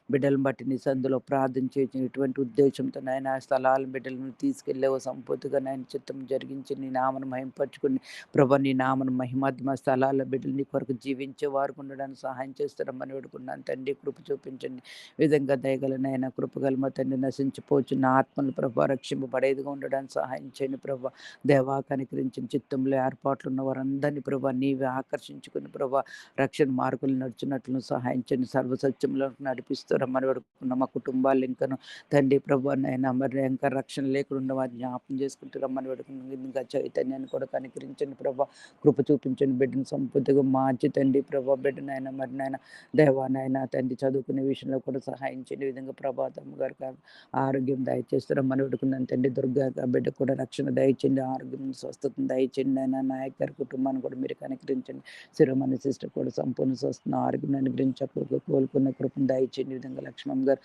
బిడ్డలను బట్టి నీ సందులో ప్రార్థన చేసిన ఇటువంటి ఉద్దేశంతో నాయన ఆ స్థలాల బిడ్డలను తీసుకెళ్ళే సంపూర్తిగా నాయన చిత్తం జరిగించి నీ నామను మహింపరచుకుని ప్రభా నీ నామను మహిమాత్మ స్థలాల బిడ్డలు నీ కొరకు జీవించే వారు ఉండడానికి సహాయం చేస్తారమ్మని వేడుకున్నాను తండ్రి కృప చూపించండి విధంగా దయగలనైనా కృపగల మా తండ్రి నశించిపోచున్న ఆత్మలు ప్రభా రక్షింపబడేదిగా ఉండడానికి సహాయం చేయండి ప్రభా దేవా కనికరించిన చిత్తంలో ఏర్పాట్లు ఉన్న వారందరినీ ప్రభా నీవే ఆకర్షించుకుని ప్రభా రక్షణ మార్గులు నడిచినట్లు సహాయం చేయండి సర్వసత్యంలో నడిపిస్తారమ్మని వేడుకున్న మా కుటుంబాలు ఇంకను తండ్రి ప్రభా నైనా మరి ఇంకా రక్షణ లేకుండా వారి జ్ఞాపం చేసుకుంటూ రమ్మని వేడుకున్నాం ఇంకా చైతన్యాన్ని కూడా కనికరించండి ప్రభా కృప చూపించండి బిడ్డను సంపూర్తిగా మార్చి తండ్రి ప్రభా బిడ్డనైనా మరి నాయన దేవానైనా తండ్రి చదువుకునే విషయంలో కూడా సహాయం చేయండి ఈ విధంగా ప్రభాతం గారికి ఆరోగ్యం దయచేస్తారమ్మని వేడుకున్నాను తండ్రి దుర్గా బిడ్డ కూడా రక్షణ దయచేయండి ఆరోగ్యం స్వస్థతను దయచేయండి అయినా నాయక్ గారి కుటుంబాన్ని కూడా మీరు కనికరించండి శిరోమణి సిస్టర్ కూడా సంపూర్ణ స్వస్థ ఆరోగ్యం అనుగ్రహించకపోతే కోలుకున్న కృపను దయచేయండి ఈ విధంగా లక్ష్మణ్ గారు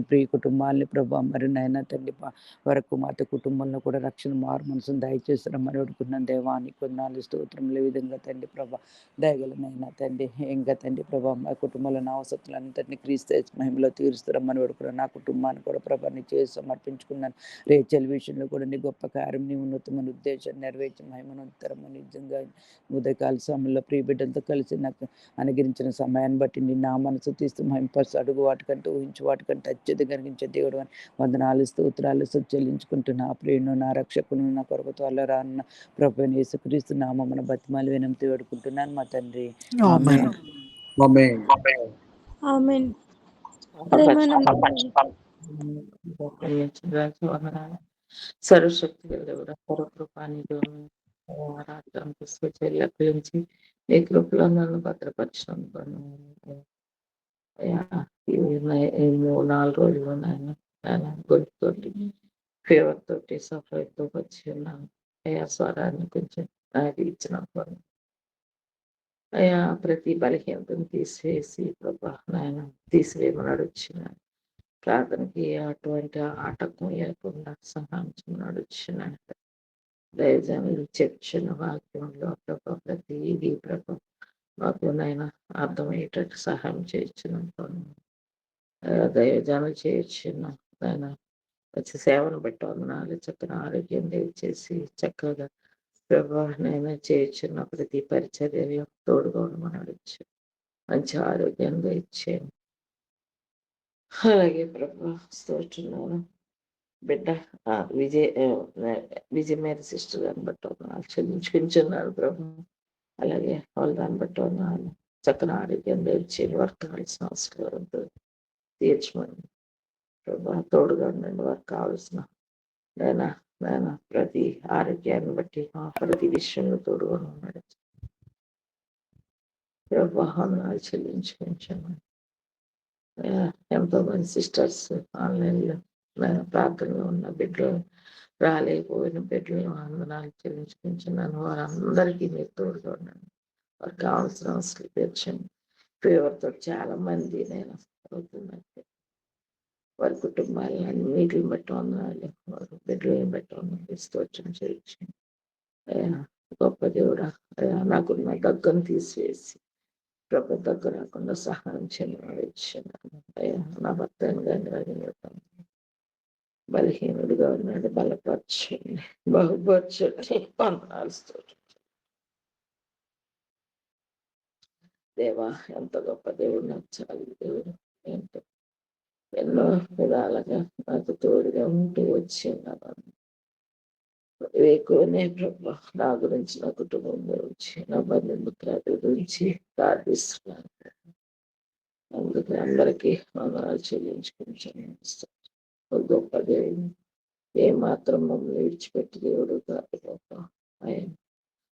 ప్రియ కుటుంబాలని ప్రభా మరి నాయన తండ్రి వరకు మాత కుటుంబంలో కూడా రక్షణ మారు మనసును దయచేస్తారమ్మని అడుగుతున్నాను దేవానికి కొన్నాళ్ళు స్తోత్రంలో విధంగా తండ్రి ప్రభా దయగలనైనా తండ్రి ఇంకా తండ్రి ప్రభా మా కుటుంబంలో నా అవసరాలంతటినీ క్రీస్తు మహిమలో తీరుస్తారమ్మని అడుగుతున్నాను నా కుటుంబాన్ని కూడా ప్రభాని చేసి సమర్పించుకున్నాను రేచల్ విషయంలో కూడా నీ గొప్ప కార్యం నీ ఉన్నతమైన ఉద్దేశాన్ని నెరవేర్చి మహిమనంతరమని నిజంగా ఉదయకాల సమయంలో ప్రియ బిడ్డలతో కలిసి నాకు అనుగ్రహించిన సమయాన్ని బట్టి నీ నా మనసు తీస్తూ మహింపరుస్తూ అడుగు వాటికంటే ఊహించి వాటికంటే అత్యత కలిగించే దేవుడు అని వందనాలు స్తోత్రాలు చెల్లించుకుంటున్నా ప్రియును నా రక్షకును నా కొరకు త్వరలో రాన్న ప్రభువైన యేసుక్రీస్తు నామమున బతిమాలి వినంతి వేడుకుంటున్నాను మా తండ్రి ఆమేన్. ఆమేన్. సర్వశక్తి దేవుడు సర్వకృపాని రాష్ట్రానికి స్వచర్య గురించి ఏ కృపలో నన్ను భద్రపరచడం ఈ 4 రోజులు నాయన గొంతుతోటి ఫీవర్ తోటి సఫర్తో వచ్చి ఉన్నాను అయ్యా స్వరాన్ని కొంచెం నాకు ఇచ్చినప్పుడు అయ్యా ప్రతి బలహీనతను తీసివేసి ప్రభా నాయన తీసివేయమన్నాడు వచ్చిన ప్రార్థనకి అటువంటి ఆటంకం లేకుండా సహాయం నడుచిన దయజనులు చెప్పిన వాక్యంలో ప్రభా ప్రతిదీ ప్రభా మాకు నాయన అర్థమయ్యేటట్టు సహాయం చేయొచ్చున్నాను దైవజనం చేయొచ్చున్న నాయన వచ్చి సేవను బట్టి వందనాలు చక్కని ఆరోగ్యం దయచేసి చక్కగా ప్రభా నైనా చేయొచ్చున్న ప్రతి పరిచర్య తోడుగా ఉండమనవచ్చు మంచి ఆరోగ్యంగా ఇచ్చేయండి అలాగే ప్రభా స్తోత్రున్నాను బిడ్డ విజయ మేర సిస్టర్ గారిని బట్టి వందనాలు చెల్లించుకుంటున్నాను ప్రభా అలాగే వాళ్ళు దాన్ని బట్టి వందనాలు చక్కని ఆరోగ్యం దయచేయండి వారికి కావాల్సిన అవసరం తీర్చమని ప్రభా తోడుగా ఉండండి వారికి కావాల్సిన నేను ప్రతి ఆరోగ్యాన్ని బట్టి ప్రతి విషయంలో తోడుగా ఉన్నాడు ప్రభా వందనాలు చెల్లించుకుంటామని ఎంతో మంది సిస్టర్స్ ఆన్లైన్లో ప్రార్థనలో ఉన్న బిడ్డలు, రాలేకపోయిన బిడ్డలు వందనాలు చెల్లించుకుంటున్నాను. వారందరికీ మీరు తోడుగా ఉండండి. వారికి కావాల్సిన అవసరం తీర్చండి. ఫీవర్తో చాలా మంది నేను అవుతున్నట్టు వారి కుటుంబాలను అన్నిటిని బట్టి వందనాలు, వారి బిడ్డలను బట్టి వందనాలు స్తోత్రం చేయించండి. గొప్ప దేవుడా, నాకున్న దగ్గను తీసివేసి ప్రభు దగ్గర రాకుండా సహాయం చేయమని అయ్యా, నా భర్తను కానీ బలహీనుడిగా ఉన్నాడు, బలపరచండి, బహుపరచండి. వందనాలు దేవా, ఎంత గొప్ప దేవుడు, నాకు చాలు దేవుడు. ఎంతో ఎన్నో విధాలుగా నాకు తోడుగా ఉంటూ వచ్చిన్నాను. ఎక్కువనే ప్రభా నా గురించి, నా కుటుంబం గురించి, నా బంధుమిత్రుల గురించి ప్రార్థిస్తున్నాను. అందుకే అందరికీ వందనాలు చెల్లించుకుంటాను. గొప్ప దేవుడు, ఏ మాత్రం మమ్మల్ని విడిచిపెట్టి దేవుడు కాదు గొప్ప ఆయన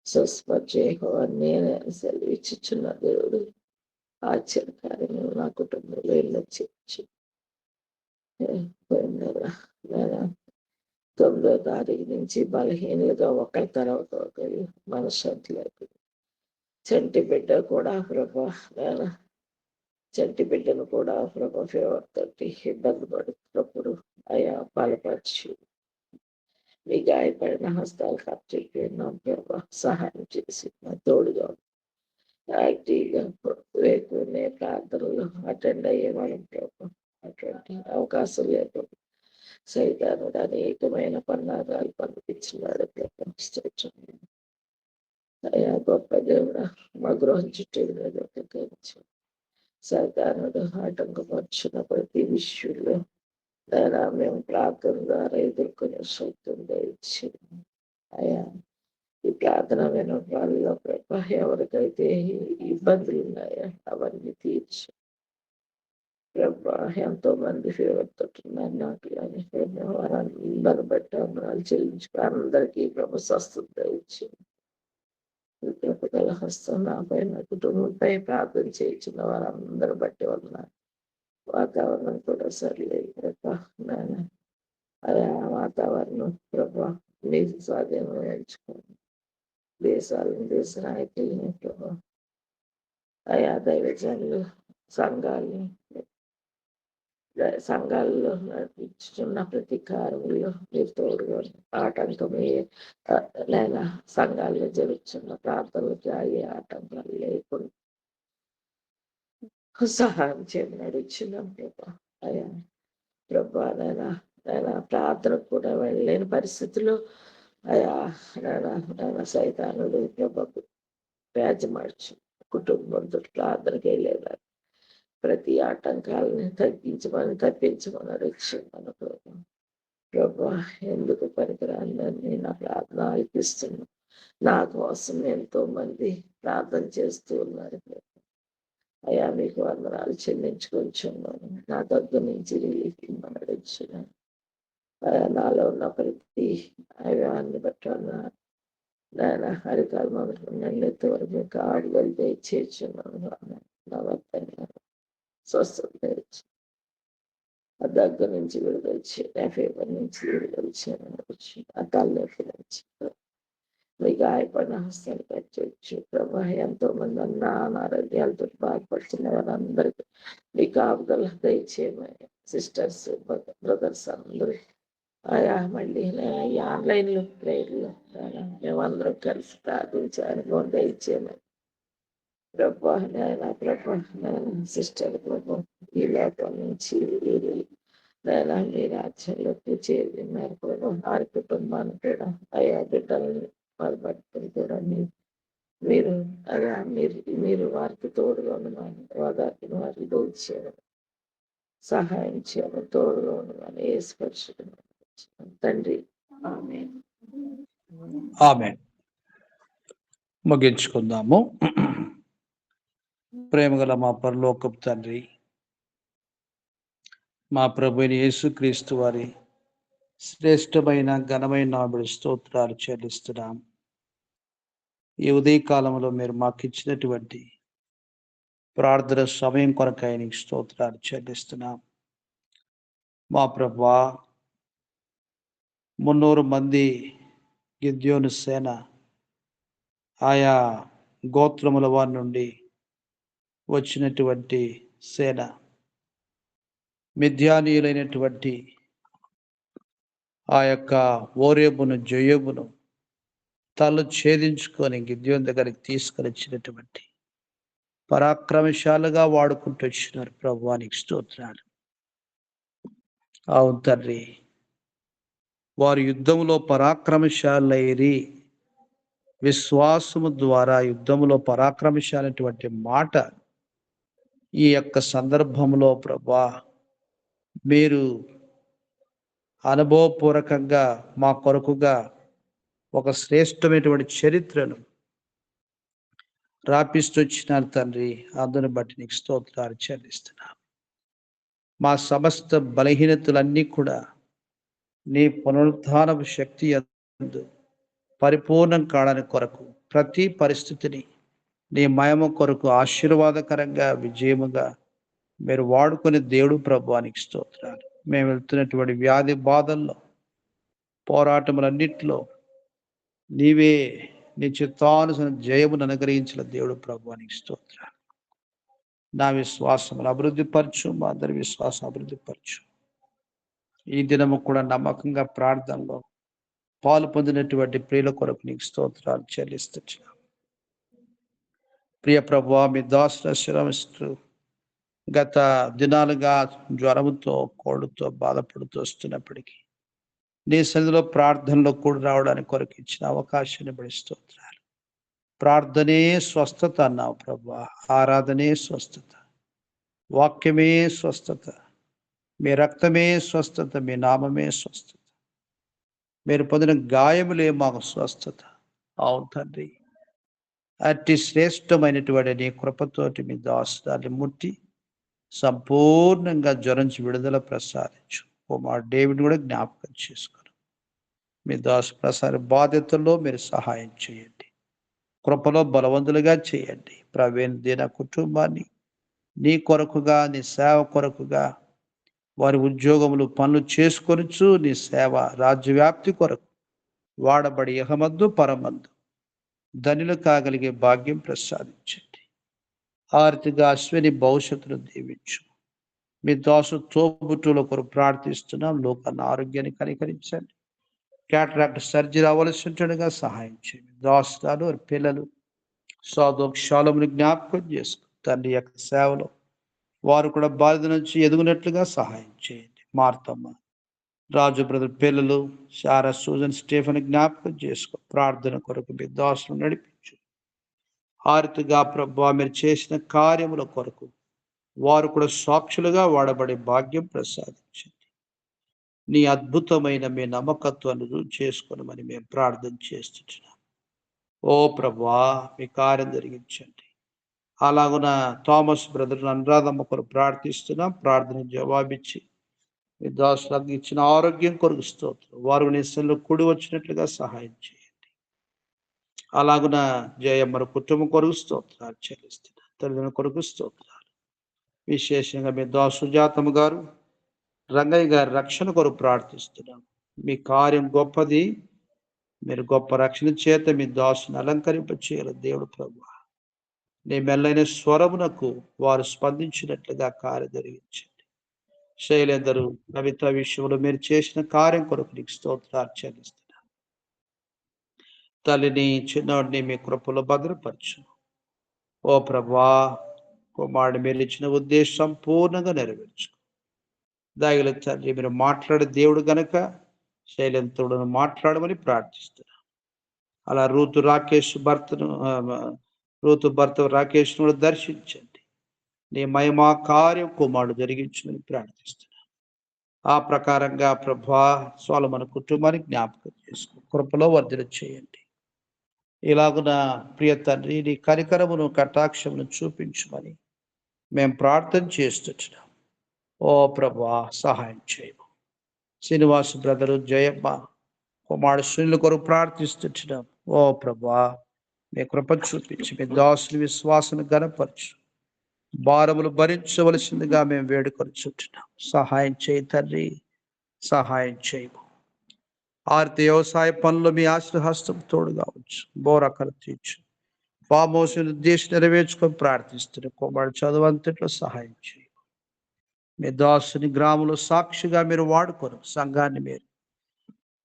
స్వస్పర్చేయని సెలవిచ్చుచున్న దేవుడు. ఆశ్చర్యకార్యము నా కుటుంబంలో ఎన్నో చేర్చి నేను 9వ తారీఖు నుంచి బలహీనలుగా ఒకరి తర్వాత ఒకరి మనశ్శాంతి లేకుండా చంటి బిడ్డ కూడా ప్రభా, నేను చంటి బిడ్డను కూడా ప్రభా ఫీవర్ తోటి ఇబ్బంది పడుతున్నప్పుడు అయా బలపరిచి మీ గాయపడిన హస్తాలు కప్పిపోయినాం ప్రభా, సహాయం చేసి నా తోడుగా యాక్టివ్గా వేకునే ప్రార్థనలు అటెండ్ అయ్యేవాళ్ళం ప్రభా. అటువంటి అవకాశం లేకుండా సైతానుడు అనేకమైన పన్నాగాలు పంపించినాడు ప్రభా. అయ్యా గొప్ప దేవుడా, మా గృహం చుట్టూ సైతానుడు ఆటంకపరుచున్న ప్రతి విషయంలో మేము ప్రార్థన ద్వారా ఎదుర్కొనే శక్తి ఇచ్చి అయ్యా, ఈ ప్రార్థన విన వాళ్ళలో ప్రభా ఎవరికైతే ఇబ్బందులు ఉన్నాయో అవన్నీ తీర్చి ప్రభా, ఎంతో మంది ఫీవర్ తోటున్నారు. నాకు కానీ వారందరూ బట్టి అమరాలు చెల్లించుకో అందరికీ ప్రభు స్వస్థత ఇచ్చి కృపగల హస్తం నాపై, నా కుటుంబంపై ప్రార్థన చేయించిన వారందరూ బట్టి ఉన్నారు. వాతావరణం కూడా సరిలేదు ప్రభా. నాయన అదే వాతావరణం ప్రభా మీకు స్వాధీనం ఎంచుకోండి. దేశాలను, దేశ నాయకులని ప్రభా, అయా దైవజనులు, సంఘాల్లో నడిపించుతున్న ప్రతి కార్యంలో మీరు తోడుగా ఆటంకమే లేదా సంఘాల్లో జరుగుతున్న ప్రార్థనలకి అయ్యే ఆటంకాలు లేకుండా సహాయం చేయమని నడుచున్నాం ప్రభా. అయ్యా ప్రభా, నేను ప్రార్థన కూడా వెళ్ళలేని పరిస్థితుల్లో అయా సైతానుడు ప్రభకు వ్యాజమార్చు కుటుంబంతో ప్రార్థనకి వెళ్ళేదా ప్రతి ఆటంకాలని తప్పించమని అడుగుతున్నాను ప్రభా. ప్రభా, ఎందుకు పనికిరాని నా ప్రార్థన ఆలపిస్తున్నాను. నా కోసం ఎంతో మంది ప్రార్థన చేస్తూ ఉన్నారు ప్రభా. అయ్యా మీకు వందనాలు చెల్లించుకొచ్చున్నాను. నా దగ్గర నుంచి రిలీఫ్ ఇమ్మని అడుగుతున్నాను. నాలో ఉన్న ప్రతి అయాన్ని బట్టి నాయన హరికాల మొదటి వరకు మీకు ఆడుదలు చేర్చున్నాను. నా వర్తన స్వస్థత ఇచ్చి ఆ దగ్గర నుంచి విడుదలచ్చి, నా ఫీవర్ నుంచి విడుదలచ్చి, ఆ తలనొప్పి నుంచి మీ గాయపడిన హస్తాలు పెట్టచ్చు ప్రభా. ఎంతో మంది అనారోగ్యాలతో బాధపడుతున్న వారందరికీ మీ కాపుదల దయచేయమని సిస్టర్స్, బ్రదర్స్ అందరూ ఆయా మళ్ళీ ఈ ఆన్లైన్లో ప్రేయర్లో మేమందరం కలిసి ప్రార్థించాలని దయచేయమని ప్రభా. ప్రభా సిస్టర్ ప్రభా, ఈ లోపల నుంచి నేను మీ రాజ్యంలోకి చేరినారు ప్రభా. వారి కుటుంబాన్ని కూడా అయా బిడ్డలని వారి భర్తలు కూడా మీరు అయా మీరు వారికి తోడుగా ఉండమని, వాదాన్ని వారికి దోచేయడం సహాయం చేయడం, తోడుగా ఉండమని ఏ స్పర్శ తండ్రి. ఆమేన్. ఆమేన్. ముగించుకుందాము. ప్రేమగల మా పరలోకపు తండ్రి, మా ప్రభువైన యేసుక్రీస్తు వారి శ్రేష్టమైన ఘనమైన నామమున స్తోత్రాలు చెల్లిస్తున్నాం. ఈ ఉదయ కాలంలో మీరు మాకు ఇచ్చినటువంటి ప్రార్థన సమయం కొరకై నీకు స్తోత్రాలు చెల్లిస్తున్నాం. మా ప్రభువా, 300 మంది గిద్యోను సేన ఆయా గోత్రముల వారి నుండి వచ్చినటువంటి సేన మిద్యానీయులైనటువంటి ఆ యొక్క ఓరేబును జయోబును తల ఛేదించుకొని గిద్యోను దగ్గరికి తీసుకొచ్చినటువంటి పరాక్రమశాలుగా వాడుకుంటూ వచ్చినారు. ప్రభువానికి స్తోత్రాలు. అవును తండ్రి, వారు యుద్ధములో పరాక్రమశాలైరి, విశ్వాసము ద్వారా యుద్ధములో పరాక్రమశాలైనటువంటి మాట ఈ యొక్క సందర్భంలో ప్రభా మీరు అనుభవపూర్వకంగా మా కొరకుగా ఒక శ్రేష్టమైనటువంటి చరిత్రను రాపిస్తొచ్చినారు తండ్రి. అందుని బట్టి నీకు స్తోత్రాలు చెల్లిస్తున్నాను. మా సమస్త బలహీనతలన్నీ కూడా నీ పునరుద్ధానపు శక్తి యందు పరిపూర్ణం కావడానికి కొరకు ప్రతి పరిస్థితిని నీ మహిమ కొరకు ఆశీర్వాదకరంగా విజయముగా మీరు వాడుకునే దేవుడు ప్రభువానికి స్తోత్రాలు. మేము వెళ్తున్నటువంటి వ్యాధి బాధల్లో పోరాటములన్నిటిలో నీవే నీ చిత్తానుసరణ జయమును అనుగ్రహించిన దేవుడు ప్రభువానికి స్తోత్రాలు. నా విశ్వాసములు అభివృద్ధి పరచు, మా అందరి విశ్వాసం అభివృద్ధి పరచు. ఈ దినము కూడా నమ్మకంగా ప్రార్థనలో పాలు పొందినటువంటి ప్రియుల కొరకు నీకు స్తోత్రాలు చెల్లిస్తున్నాం. ప్రియ ప్రభువా, మీ దాసుల శ్రమిస్తూ గత దినాలుగా జ్వరముతో కోడుతో బాధపడుతూ వస్తున్నప్పటికీ నీ సన్నిధిలో ప్రార్థనలో కూడా రావడానికి కొరకు ఇచ్చిన అవకాశాన్ని బడి స్తోత్రాలు. ప్రార్థనే స్వస్థత అన్నావు ప్రభువా, ఆరాధనే స్వస్థత, వాక్యమే స్వస్థత, మీ రక్తమే స్వస్థత, మీ నామమే స్వస్థత, మీరు పొందిన గాయములే మాకు స్వస్థత. అవును తండ్రి, అట్టి శ్రేష్టమైనటువంటి నీ కృపతోటి మీ దాసుదాన్ని ముట్టి సంపూర్ణంగా జ్వరించి విడుదల ప్రసాదించు. ఓ మా డేవిడ్ కూడా జ్ఞాపకం చేసుకుని మీ దాసు ప్రసార బాధ్యతల్లో మీరు సహాయం చేయండి. కృపలో బలవంతులుగా చేయండి. ప్రవీణ్ దీన కుటుంబాన్ని నీ కొరకుగా, నీ సేవ కొరకుగా, వారి ఉద్యోగములు పనులు చేసుకొనిచు నీ సేవ రాజ్యవ్యాప్తి కొరకు వాడబడి ఇహమందు పరమందు ధనులు కాగలిగే భాగ్యం ప్రసాదించండి. ఆర్థిక అశ్విని భవిష్యత్తును దీవించు. మీ దాసు తోబుట్టుల కొరకు ప్రార్థిస్తున్నాం. లోకాన్ని ఆరోగ్యాన్ని కనికరించండి. క్యాటరాక్ట్ సర్జరీ అవ్వలసింటగా సహాయం చేయండి. దాసులు వారి పిల్లలు స్వాదోక్షాలమును జ్ఞాపకం చేసుకుని తండ్రి యొక్క సేవలో వారు కూడా బాధ్యత నుంచి ఎదుగునట్లుగా సహాయం చేయండి. మార్తమ్మ, రాజు బ్రదర్ పిల్లలు శారా, సూజన్, స్టీఫెన్ జ్ఞాపకం చేసుకో. ప్రార్థన కొరకు మీ దాసులు నడిపించు. ఆర్థిగా ప్రభువా, మీరు చేసిన కార్యముల కొరకు వారు కూడా సాక్షులుగా వాడబడే భాగ్యం ప్రసాదించండి. నీ అద్భుతమైన మీ నమ్మకత్వాన్ని రుజువు చేసుకోనమని మేము ప్రార్థన చేస్తున్నాం. ఓ ప్రభువా, మీ కార్యం జరిగించండి. అలాగున థామస్ బ్రదర్ అనురాధమ్మ కొరకు ప్రార్థిస్తున్నాం. ప్రార్థన జవాబిచ్చి మీ దాసులకు ఇచ్చిన ఆరోగ్యం కొరకు స్తోత్రం. వారు నీ సన్నిధిలో కూడి వచ్చినట్లుగా సహాయం చేయండి. అలాగున జయమ్మర కుటుంబం కొరకు స్తోత్రాలు చెల్లిస్తున్నాం. తల్లిదండ్రుల కొరకు స్తోత్రాలు. విశేషంగా మీ దాసు సుజాతమ్మ గారు, రంగయ్య గారి రక్షణ కొరకు ప్రార్థిస్తున్నాం. మీ కార్యం గొప్పది. మీరు గొప్ప రక్షణ చేత మీ దాసుని అలంకరింప చేయాలి. దేవుడు ప్రభువా, నీ మెల్లైన స్వరమునకు వారు స్పందించినట్లుగా కార్యం జరిగించండి. శైలేందరు కవిత విషయంలో మీరు చేసిన కార్యం కొరకు నీకు స్తోత్రాలు చెల్లిస్తున్నాను. తల్లిని చిన్నవాడిని మీ కృపలో భద్రపరచు. ఓ ప్రభువా, కుమారుడు మీరు ఇచ్చిన ఉద్దేశం సంపూర్ణంగా నెరవేర్చు. దయగల తండ్రి, మీరు మాట్లాడే దేవుడు గనక శైలంతుడును మాట్లాడమని ప్రార్థిస్తున్నాను. అలా రూతు భర్త రాకేష్ కూడా దర్శించండి. నీ మహిమా కార్యం కుమారుడు జరిగించమని ప్రార్థిస్తున్నాను. ఆ ప్రకారంగా ప్రభా సొలొమోను కుటుంబాన్ని జ్ఞాపకం చేసుకో. కృపలో వర్ధన చేయండి. ఇలాగున ప్రియ తండ్రి, నీ కనికరమును కటాక్షమును చూపించమని మేము ప్రార్థన చేస్తున్నాం. ఓ ప్రభా, సహాయం చేయము. శ్రీనివాస్ బ్రదరు, జయమ్మ కుమారుడు సునీల్ కొరకు ప్రార్థిస్తున్నాం. ఓ ప్రభా, మీ కృప చూపించి మీ దాసుని విశ్వాసాన్ని గణపరచు. భారములు భరించవలసిందిగా మేము వేడుకొనిచుంటున్నాం. సహాయం చేయి తండ్రి, సహాయం చేయము. ఆర్తి వ్యవసాయ పనులు మీ ఆశ్రహస్తం తోడుగా ఉంచు. బోరకలు తీర్చు. ఫామ్ హౌస్ ఉద్దేశం నెరవేర్చుకొని ప్రార్థిస్తున్న కుమారుడు చదువు అంతట్లో సహాయం చేయి. మీ దాసుని గ్రామంలో సాక్షిగా మీరు వాడుకోను సంఘాన్ని మీరు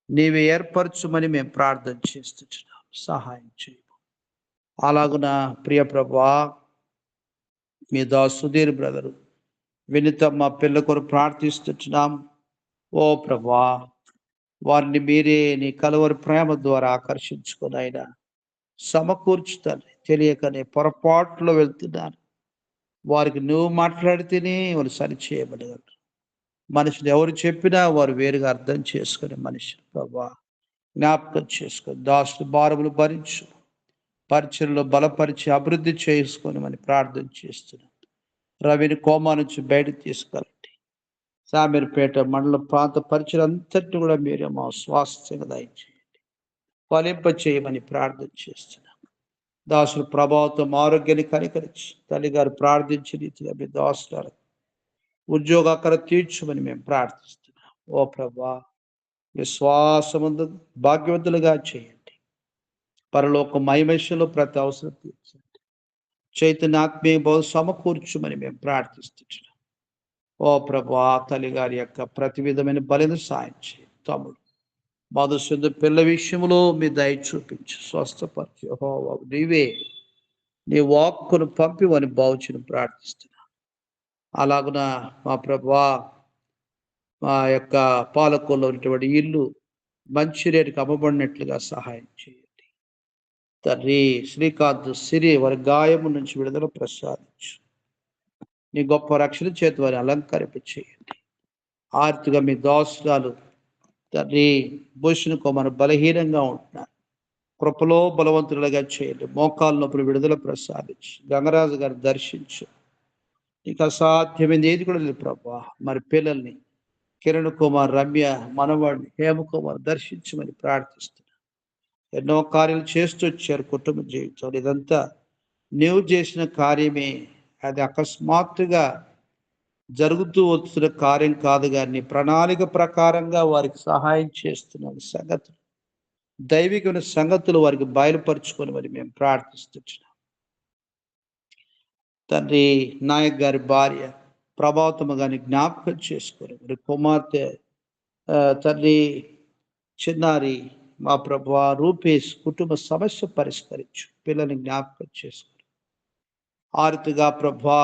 నీవే ఏర్పరచుమని మేము ప్రార్థన చేస్తున్నాం. సహాయం చేయి. అలాగున ప్రియ ప్రభా, మీ దాసు సుధీర్ బ్రదరు వినితమ్మ పిల్ల కొరకు ప్రార్థిస్తున్నాం. ఓ ప్రభా, వారిని మీరే నీ కలువరి ప్రేమ ద్వారా ఆకర్షించుకుని ఆయన సమకూర్చుతాను. తెలియకనే పొరపాట్లో వెళ్తున్నారు. వారికి నువ్వు మాట్లాడితేనే వాళ్ళు సరిచేయబడగలరు. మనుషులు ఎవరు చెప్పినా వారు వేరుగా అర్థం చేసుకునే మనుషులు ప్రభా జ్ఞాపకం చేసుకొని దాసులు భారములు భరించు, పరిచయలో బలపరిచి అభివృద్ధి చేసుకొని అని ప్రార్థన చేస్తున్నాం. రవిని కోమా నుంచి బయటకు తీసుకెళ్ళండి. సామీర్పేట మండల ప్రాంత పరిచయంతటి కూడా మీరే మా స్వాస్థ్యంగా దయచేయండి, ఫలింప చేయమని ప్రార్థన చేస్తున్నాం. దాసుల ప్రభావంతో ఆరోగ్యాన్ని కనికరించి తల్లిగారు ప్రార్థించి రీతిగా మీ దాసులు ఉద్యోగాకర తీర్చమని మేము ప్రార్థిస్తున్నాం. ఓ ప్రభా, విశ్వాసముందు భాగ్యవంతులుగా చేయండి. పరలోక మహిమేషంలో ప్రతి అవసరం తీర్చండి. చైతన్యాత్మీయ బహు సమకూర్చుమని మేము ప్రార్థిస్తున్నాం. ఓ ప్రభా, తల్లి గారి యొక్క ప్రతి విధమైన బలిన సాయం చేయండి. తమ్ముడు మధుశుద్ధ పిల్ల విషయంలో మీ దయ చూపించి స్వస్థపరిచి నీవే నీ వాక్కును పంపివని బావుచుని ప్రార్థిస్తున్నా. అలాగున మా ప్రభా, మా యొక్క పాలకుల్లో ఉన్నటువంటి ఇల్లు మంచి రేటుకి అమ్మబడినట్లుగా సహాయం చేయండి. తండ్రి శ్రీకాంత్ సిరి వారి గాయము నుంచి విడుదల ప్రసాదించు. నీ గొప్ప రక్షణ చేతి వారిని అలంకరింప చేయండి. ఆర్తిగా మీ దాసురాలు తండ్రి భూషణ కుమార్ బలహీనంగా ఉంటున్నారు. కృపలో బలవంతులుగా చేయండి. మోకాళ్ళ నొప్పులు విడుదల ప్రసాదించు. గంగరాజు గారు దర్శించు. నీకు అసాధ్యమైంది ఏది కూడా లేదు ప్రభా. మరి పిల్లల్ని కిరణ్ కుమార్, రమ్య మనవాడిని హేమకుమార్ దర్శించమని ప్రార్థిస్తున్నా. ఎన్నో కార్యాలు చేస్తూ వచ్చారు కుటుంబ జీవితంలో. ఇదంతా నీవు చేసిన కార్యమే. అది అకస్మాత్తుగా జరుగుతూ వస్తున్న కార్యం కాదు, కానీ ప్రణాళిక ప్రకారంగా వారికి సహాయం చేస్తున్నాను. సంగతులు దైవికమైన సంగతులు వారికి బయలుపరుచుకొని మరి మేము ప్రార్థిస్తున్నాం. తండ్రి నాయక్ గారి భార్య ప్రభావతము గారిని జ్ఞాపకం చేసుకొని మరి కుమార్తె తండ్రి చిన్నారి మా ప్రభు రూపేష్ కుటుంబ సమస్య పరిష్కరించు. పిల్లల్ని జ్ఞాపకం చేసుకొని ఆరుతిగా ప్రభా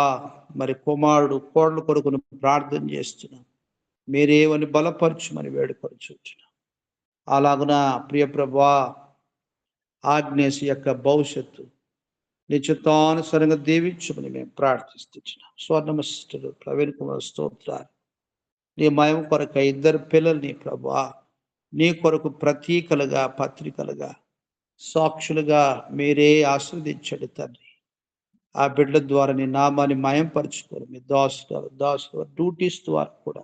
మరి కుమారుడు కోడల కొడుకును ప్రార్థన చేస్తున్నాం. మీరేమని బలపరచుమని వేడుకొనిచుంటున్నాం. అలాగున ప్రియ ప్రభా, ఆగ్నేస్ యొక్క భవిష్యత్తు నిశ్చితానుసరంగా దీవించమని మేము ప్రార్థిస్తున్నాం. స్వర్ణమస్తులు ప్రవీణ్ కుమార్ స్తోత్రాలు. నీ మయం కొరకు ఇద్దరు పిల్లల్ని ప్రభా నీ కొరకు ప్రతీకలుగా పత్రికలుగా సాక్షులుగా మీరే ఆస్వాదించండి తండ్రి. ఆ బిడ్డల ద్వారా నీ నామాన్ని మయంపరుచుకోరు. మీ దాసుల డ్యూటీస్ ద్వారా కూడా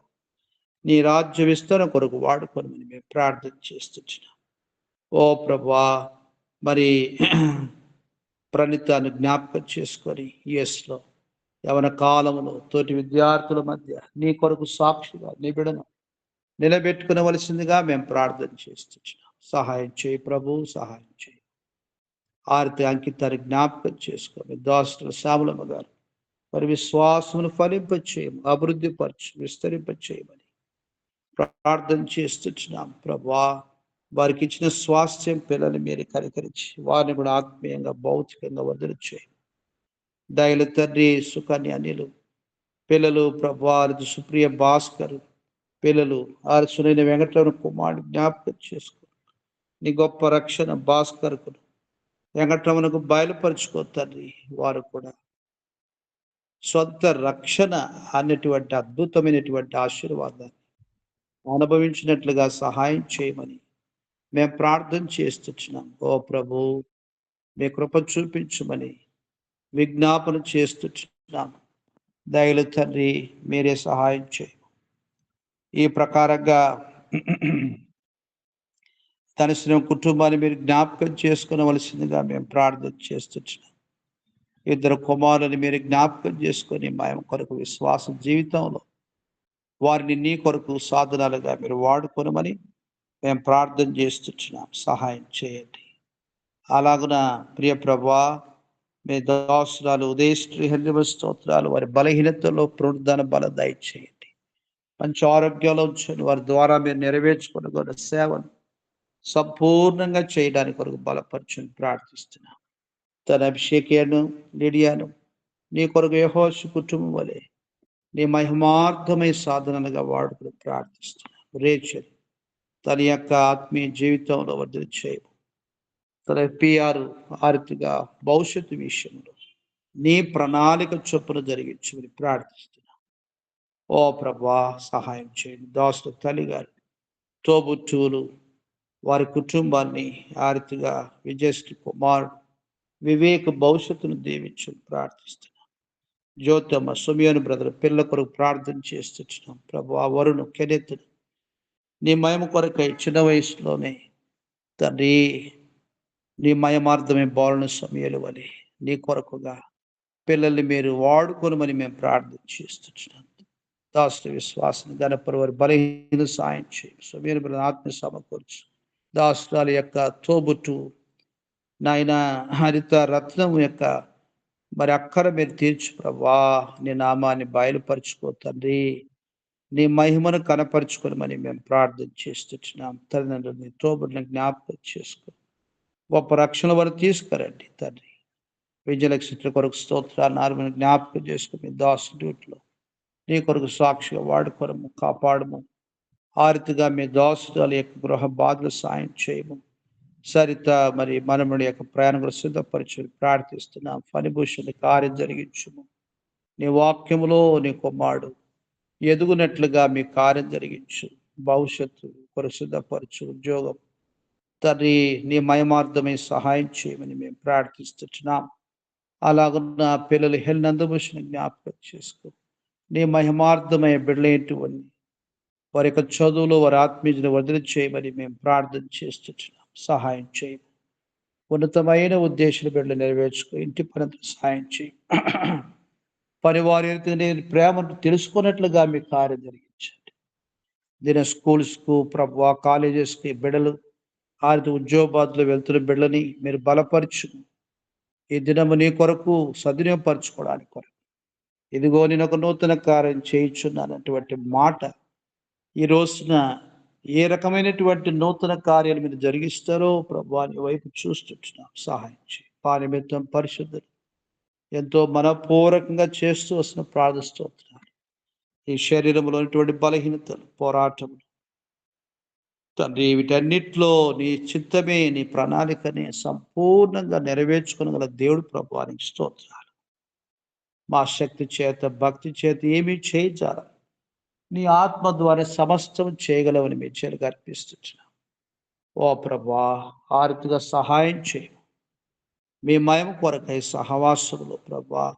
నీ రాజ్య విస్తరణ కొరకు వాడుకొని మేము ప్రార్థన చేస్తున్నాం. ఓ ప్రభా, మరి ప్రణితాన్ని జ్ఞాపకం చేసుకొని యుఎస్లో యవన కాలంలో తోటి విద్యార్థుల మధ్య నీ కొరకు సాక్షిగా నీ బిడ్డను నిలబెట్టుకునవలసిందిగా మేము ప్రార్థన చేస్తున్నాం. సహాయం చేయి ప్రభు, సహాయం చేయి. ఆర్తి అంకితాన్ని జ్ఞాపకం చేసుకొని దాసుల శ్యామలమ్మ గారు మరి విశ్వాసమును ఫలింపచేయము, అభివృద్ధి పరచు, విస్తరింపచేయమని ప్రార్థన చేస్తున్నాం. ప్రభా, వారికి ఇచ్చిన స్వాస్థ్యం పిల్లల్ని మీరు కనికరించి వారిని కూడా ఆత్మీయంగా భౌతికంగా వదిలి చేయండి. దయలు తండ్రి సుకన్య అనిలు పిల్లలు ప్రభా, సుప్రియ భాస్కర్ పిల్లలు ఆర్సునైన వెంకటరమణ కుమారుడు జ్ఞాపకం చేసుకో. నీ గొప్ప రక్షణ భాస్కర్కు వెంకటరమణకు బయలుపరుచుకో తండ్రి. వారు కూడా సొంత రక్షణ అన్నటువంటి అద్భుతమైనటువంటి ఆశీర్వాదాన్ని అనుభవించినట్లుగా సహాయం చేయమని మేము ప్రార్థన చేస్తున్నాం. ఓ ప్రభు, మీ కృప చూపించమని విజ్ఞాపన చేస్తున్నాం. దయలు తండ్రి, మీరే సహాయం చేయ. ఈ ప్రకారంగా తన కుటుంబాన్ని మీరు జ్ఞాపకం చేసుకునవలసిందిగా మేము ప్రార్థన చేస్తున్నాం. ఇద్దరు కుమారుని మీరు జ్ఞాపకం చేసుకొని మేము కొరకు విశ్వాస జీవితంలో వారిని నీ కొరకు సాధనాలుగా మీరు వాడుకొనమని మేము ప్రార్థన చేస్తున్నాం. సహాయం చేయండి. అలాగున ప్రియ ప్రభా, మీ దాసురాలు ఉదయశ్రీ స్తోత్రాలు, వారి బలహీనతలో పునరుద్ధరణ బలం దయచేయండి. మంచి ఆరోగ్యంలో ఉంచండి. వారి ద్వారా మీరు నెరవేర్చుకున్న సేవను సంపూర్ణంగా చేయడానికి కొరకు బలపరచుని ప్రార్థిస్తున్నాం. తన అభిషేకను లిడియాను నీ కొరకు యెహోషు కుటుంబం వలె నీ మహిమార్థమై సాధనలుగా వాడుకుని ప్రార్థిస్తున్నాం. రేచల్ తన యొక్క ఆత్మీయ జీవితంలో వర్ధన చేయము. తన పిఆర్ ఆర్థిగా భవిష్యత్తు విషయంలో నీ ప్రణాళిక చొప్పున జరిగించమని ప్రార్థిస్తున్నాం. ఓ ప్రభా, సహాయం చేయండి. దాసుల తల్లి గారు, తోబుట్టువులు, వారి కుటుంబాన్ని ఆర్థిగా విజయశ్రీ కుమారుడు వివేక భవిష్యత్తును దీవించమని ప్రార్థిస్తున్నాం. జ్యోతమ్మ, సుమియోను బ్రదర్ పిల్లల కొరకు ప్రార్థన చేస్తున్నాం. ప్రభా, వరుణు, కెనెత్తును నీ మహిమ కొరకై చిన్న వయసులోనే తండ్రి నీ మయమార్థమే బాలుని సమయాలు వలె నీ కొరకుగా పిల్లల్ని మీరు వాడుకొనమని మేము ప్రార్థన చేస్తున్నాం. దాసుల విశ్వాసం గణపరు వారి బలహీన సాయం చేయండి. సమీర బ్రదర్ ఆత్మ సమకూర్చు. దాసురాల యొక్క తోబుట్టు నాయన హరిత రత్నం యొక్క మరి అక్కర మీరు తీర్చు ప్రభా. నీ నామాన్ని బయలుపరుచుకో తండ్రి. నీ మహిమను కనపరుచుకోమని మేము ప్రార్థన చేస్తున్నాం. తల్లిదండ్రులని తోబుట్లను జ్ఞాపకం చేసుకో. గొప్ప రక్షణ వారు తీసుకురండి తండ్రి. విజయలక్ష్మి కొరకు స్తోత్రాన్ని ఆరుమని జ్ఞాపకం చేసుకుని దాసు డ్యూటీలో నీ కొరకు సాక్షిగా వాడుకోవడము, కాపాడము. ఆరితిగా మీ దాసుల యొక్క గృహ బాధలు సాయం చేయము. సరిత మరి మనముడి యొక్క ప్రయాణం కూడా సిద్ధపరిచి ప్రార్థిస్తున్నాం. ఫణిభూషణి కార్యం జరిగించుము. నీ వాక్యములో నీ కుమారుడు ఎదుగునట్లుగా మీ కార్యం జరిగించు. భవిష్యత్తు కొరకు సిద్ధపరచు. ఉద్యోగం తండ్రి నీ మయమార్థమై సహాయం చేయమని మేము ప్రార్థిస్తున్నాం. అలాగున్న పిల్లలు హెల్నందభూషణి జ్ఞాపకం చేసుకో. నీ మహిమార్థమై బిడ్డలేటువంటి వారి యొక్క చదువులో వారి ఆత్మీయుని వదిలి చేయమని మేము ప్రార్థన చేస్తున్నాం. సహాయం చేయము. ఉన్నతమైన ఉద్దేశాలు బిడ్డలు నెరవేర్చుకో. ఇంటి పనంత సహాయం చేయి. పనివారి నేను ప్రేమను తెలుసుకున్నట్లుగా మీ కార్యం జరిగించండి. దీని స్కూల్స్కు ప్రభు కాలేజెస్కి బిడ్డలు ఆర్థిక ఉద్యోగాలు వెళ్తున్న బిడ్డలని మీరు బలపరచు. ఈ దినము నీ కొరకు సద్వినియోగపరచుకోవడానికి కొరకు ఇదిగో నేను ఒక నూతన కార్యం చేయించున్నానటువంటి మాట ఈ రోజున ఏ రకమైనటువంటి నూతన కార్యాలు మీరు జరిగిస్తారో ప్రభు నీ వైపు చూస్తున్నాం. సహాయం చేయి. పానిమిత్తం పరిశుద్ధులు ఎంతో మనపూర్వకంగా చేస్తూ వస్తున్న ప్రార్థిస్తున్నాను. ఈ శరీరంలో ఉన్నటువంటి బలహీనతలు, పోరాటములు తండ్రి వీటన్నిటిలో నీ చిత్తమే, నీ ప్రణాళికని సంపూర్ణంగా నెరవేర్చుకోగల దేవుడు ప్రభువానికి స్తోత్రాలు. మా శక్తి చేత, భక్తి చేత ఏమీ చేయజాల నీ ఆత్మ ద్వారా సమస్తం చేయగలవని మీ చేతులకు అర్పిస్తున్నాం. ఓ ప్రభువా, ఆర్థిక సహాయం చేయ. మీ మహిమ కొరకై సహవాసములో ప్రభువా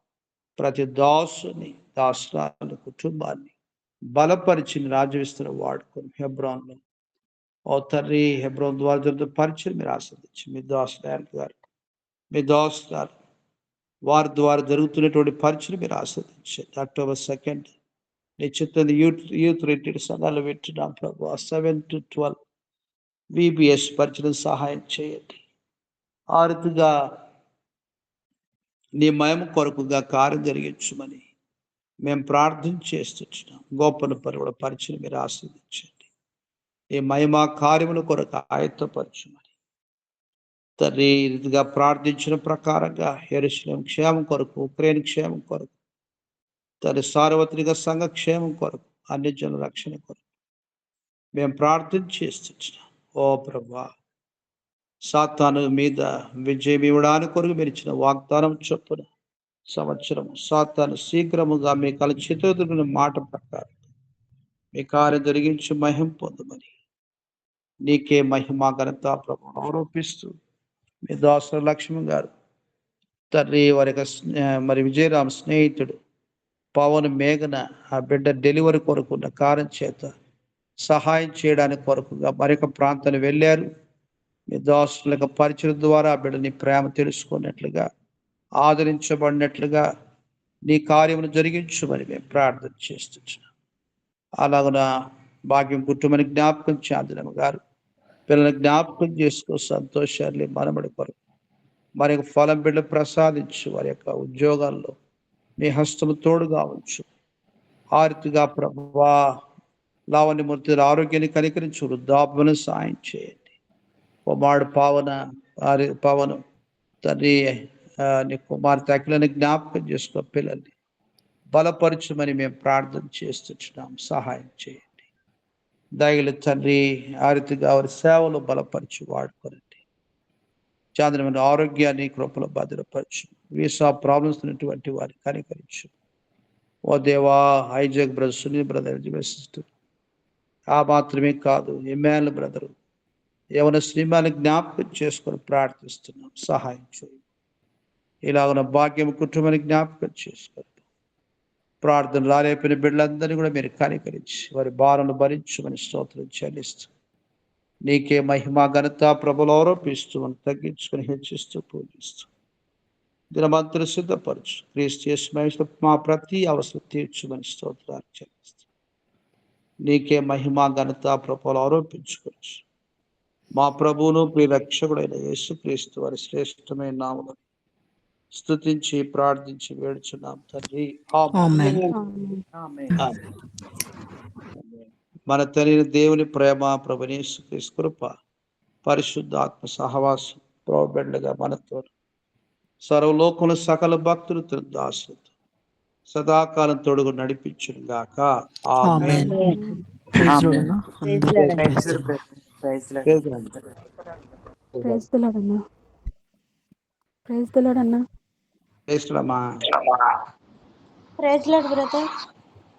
ప్రతి దాసుని, దాసురాలి కుటుంబాన్ని బలపరిచిన రాజ్యవిస్తర వాడుకొని హెబ్రోన్లో ఓ తండ్రి హెబ్రోన్ ద్వారా జరుగుతున్న పరిచయం మీరు ఆస్వాదించి మీ దాసులు గారు, మీ దాసుగారు వారి ద్వారా జరుగుతున్నటువంటి పరిచయం మీరు ఆస్వాదించండి. October 2 నీ చిత్త యూత్ రిట్రీట్ సంఘాలు పెట్టినాం ప్రభు. 7 to 12 VBS పరిచయం సహాయం చేయండి. ఆరుతుగా నీ మహిమ కొరకుగా కార్యం జరిగించమని మేము ప్రార్థన చేస్తున్నాం. గోపన పరువుల పరిచయం మీరు ఆస్వాదించండి. ఈ మహిమా కార్యముల కొరకు ఆయత్తపరచుమని తండ్రి రీతిగా ప్రార్థించిన ప్రకారంగా యెరూషలేము క్షేమం కొరకు, ఉక్రెయిన్ క్షేమం కొరకు, తండ్రి సార్వత్రిక సంఘ క్షేమం కొరకు, అన్ని జనుల రక్షణ కొరకు మేము ప్రార్థన చేస్తున్నాం. ఓ ప్రభా, సాతాను మీద విజయం ఇవ్వడానికి కొరకు మీరు ఇచ్చిన వాగ్దానం చొప్పున సంవత్సరం సాతాను శీఘ్రముగా మీ కల చిత్రదున్న మాట ప్రకారం మీ కార్యం జరిగించి మహిమ పొందమని నీకే మహిమ ఘనత ప్రభు ఆరోపిస్తూ మీ దాసుల లక్ష్మి గారు తండ్రి వారి మరి విజయరామ్ స్నేహితుడు పవన్ మేఘన ఆ బిడ్డ డెలివరీ కొరకున్న కార్యం చేత సహాయం చేయడానికి కొరకుగా మరొక ప్రాంతాన్ని వెళ్ళారు. మీ దాసుల యొక్క పరిచయం ద్వారా ఆ బిడ్డని ప్రేమ తెలుసుకున్నట్లుగా ఆదరించబడినట్లుగా నీ కార్యమును జరిగించమని మేము ప్రార్థన చేస్తున్నాం. అలాగున భాగ్యం కుటుంబానికి జ్ఞాపకం చాందినమ్మ గారు పిల్లల్ని జ్ఞాపకం చేసుకో, సంతోషాన్ని మనమడి కొరకు మరి యొక్క ఫలం బిడ్డ ప్రసాదించు. వారి యొక్క ఉద్యోగాల్లో మీ హస్తము తోడుగా ఉంచు. ఆ రీతిగా ప్రభువా లావణ్యమూర్తి ఆరోగ్యాన్ని కనికరించి వృద్ధాప్యను సాయం చేయండి. కుమారుడు పవను తండ్రి నీ కుమార్తె అఖిలని జ్ఞాపకం చేసుకో, పిల్లల్ని బలపరచుమని మేము ప్రార్థన చేస్తున్నాం. సహాయం చేయండి దయగల తండ్రి. ఆ రీతిగా వారి సేవలు బలపరిచి వాడుకోనండి. చాంద్రమైన ఆరోగ్యాన్ని కృపలో భద్రపరచు. వీసా ప్రాబ్లమ్స్ ఉన్నటువంటి వారిని కనికరించు. ఓ దేవా, hijack brother, Sunil brother, sister, ఆ మాత్రమే కాదు ఎమ్మెల్యే బ్రదరు యవన శ్రీమాన్ని జ్ఞాపకం చేసుకొని ప్రార్థిస్తున్నాం. సహాయం చేయండి. ఇలాగున్న భాగ్యం కుటుంబాన్ని జ్ఞాపకం చేసుకొని ప్రార్థన రాలేపిన బిడ్డలందరినీ కూడా మీరు కనికరించి వారి భారాలను భరించమని స్తోత్రం చెల్లిస్తూ నీకే మహిమ ఘనత ప్రభులు ఆరోపిస్తూ తగ్గించుకొని హెచ్చిస్తూ పూజిస్తూ దినమంతులు సిద్ధపరచు. క్రీస్తు యేసు మా ప్రతి అవసరం తీర్చుమని స్తోత్రాలు చెల్లిస్తూ నీకే మహిమ ఘనత ప్రభులు ఆరోపించుకోవచ్చు. మా ప్రభువును ప్రియ రక్షకుడైన యేసుక్రీస్తు వారి శ్రేష్టమైన నామములో స్తుతించి ప్రార్థించి వేడుచున్నాం తండ్రి. ఆమేన్. మన తండ్రి దేవుని ప్రేమ, ప్రభుని యేసుక్రీస్తు కృప, పరిశుద్ధాత్మ సహవాసం ప్రోబెండగా మనతో సర్వలోకంలో సకల భక్తులు దాసులతో సదాకాలం తోడుగు నడిపించును గాక. ఆమేన్. ఆమేన్. ప్రైజ్ లార్డ్ అన్న. అందరికీ praise Lord. Praise Lord. Praise Lord. Praise the Lord అన్న. ప్రైజ్ ది లార్డ్ అన్న. ప్రైజ్ లార్డ్ అమ్మా. Praise Lord brother.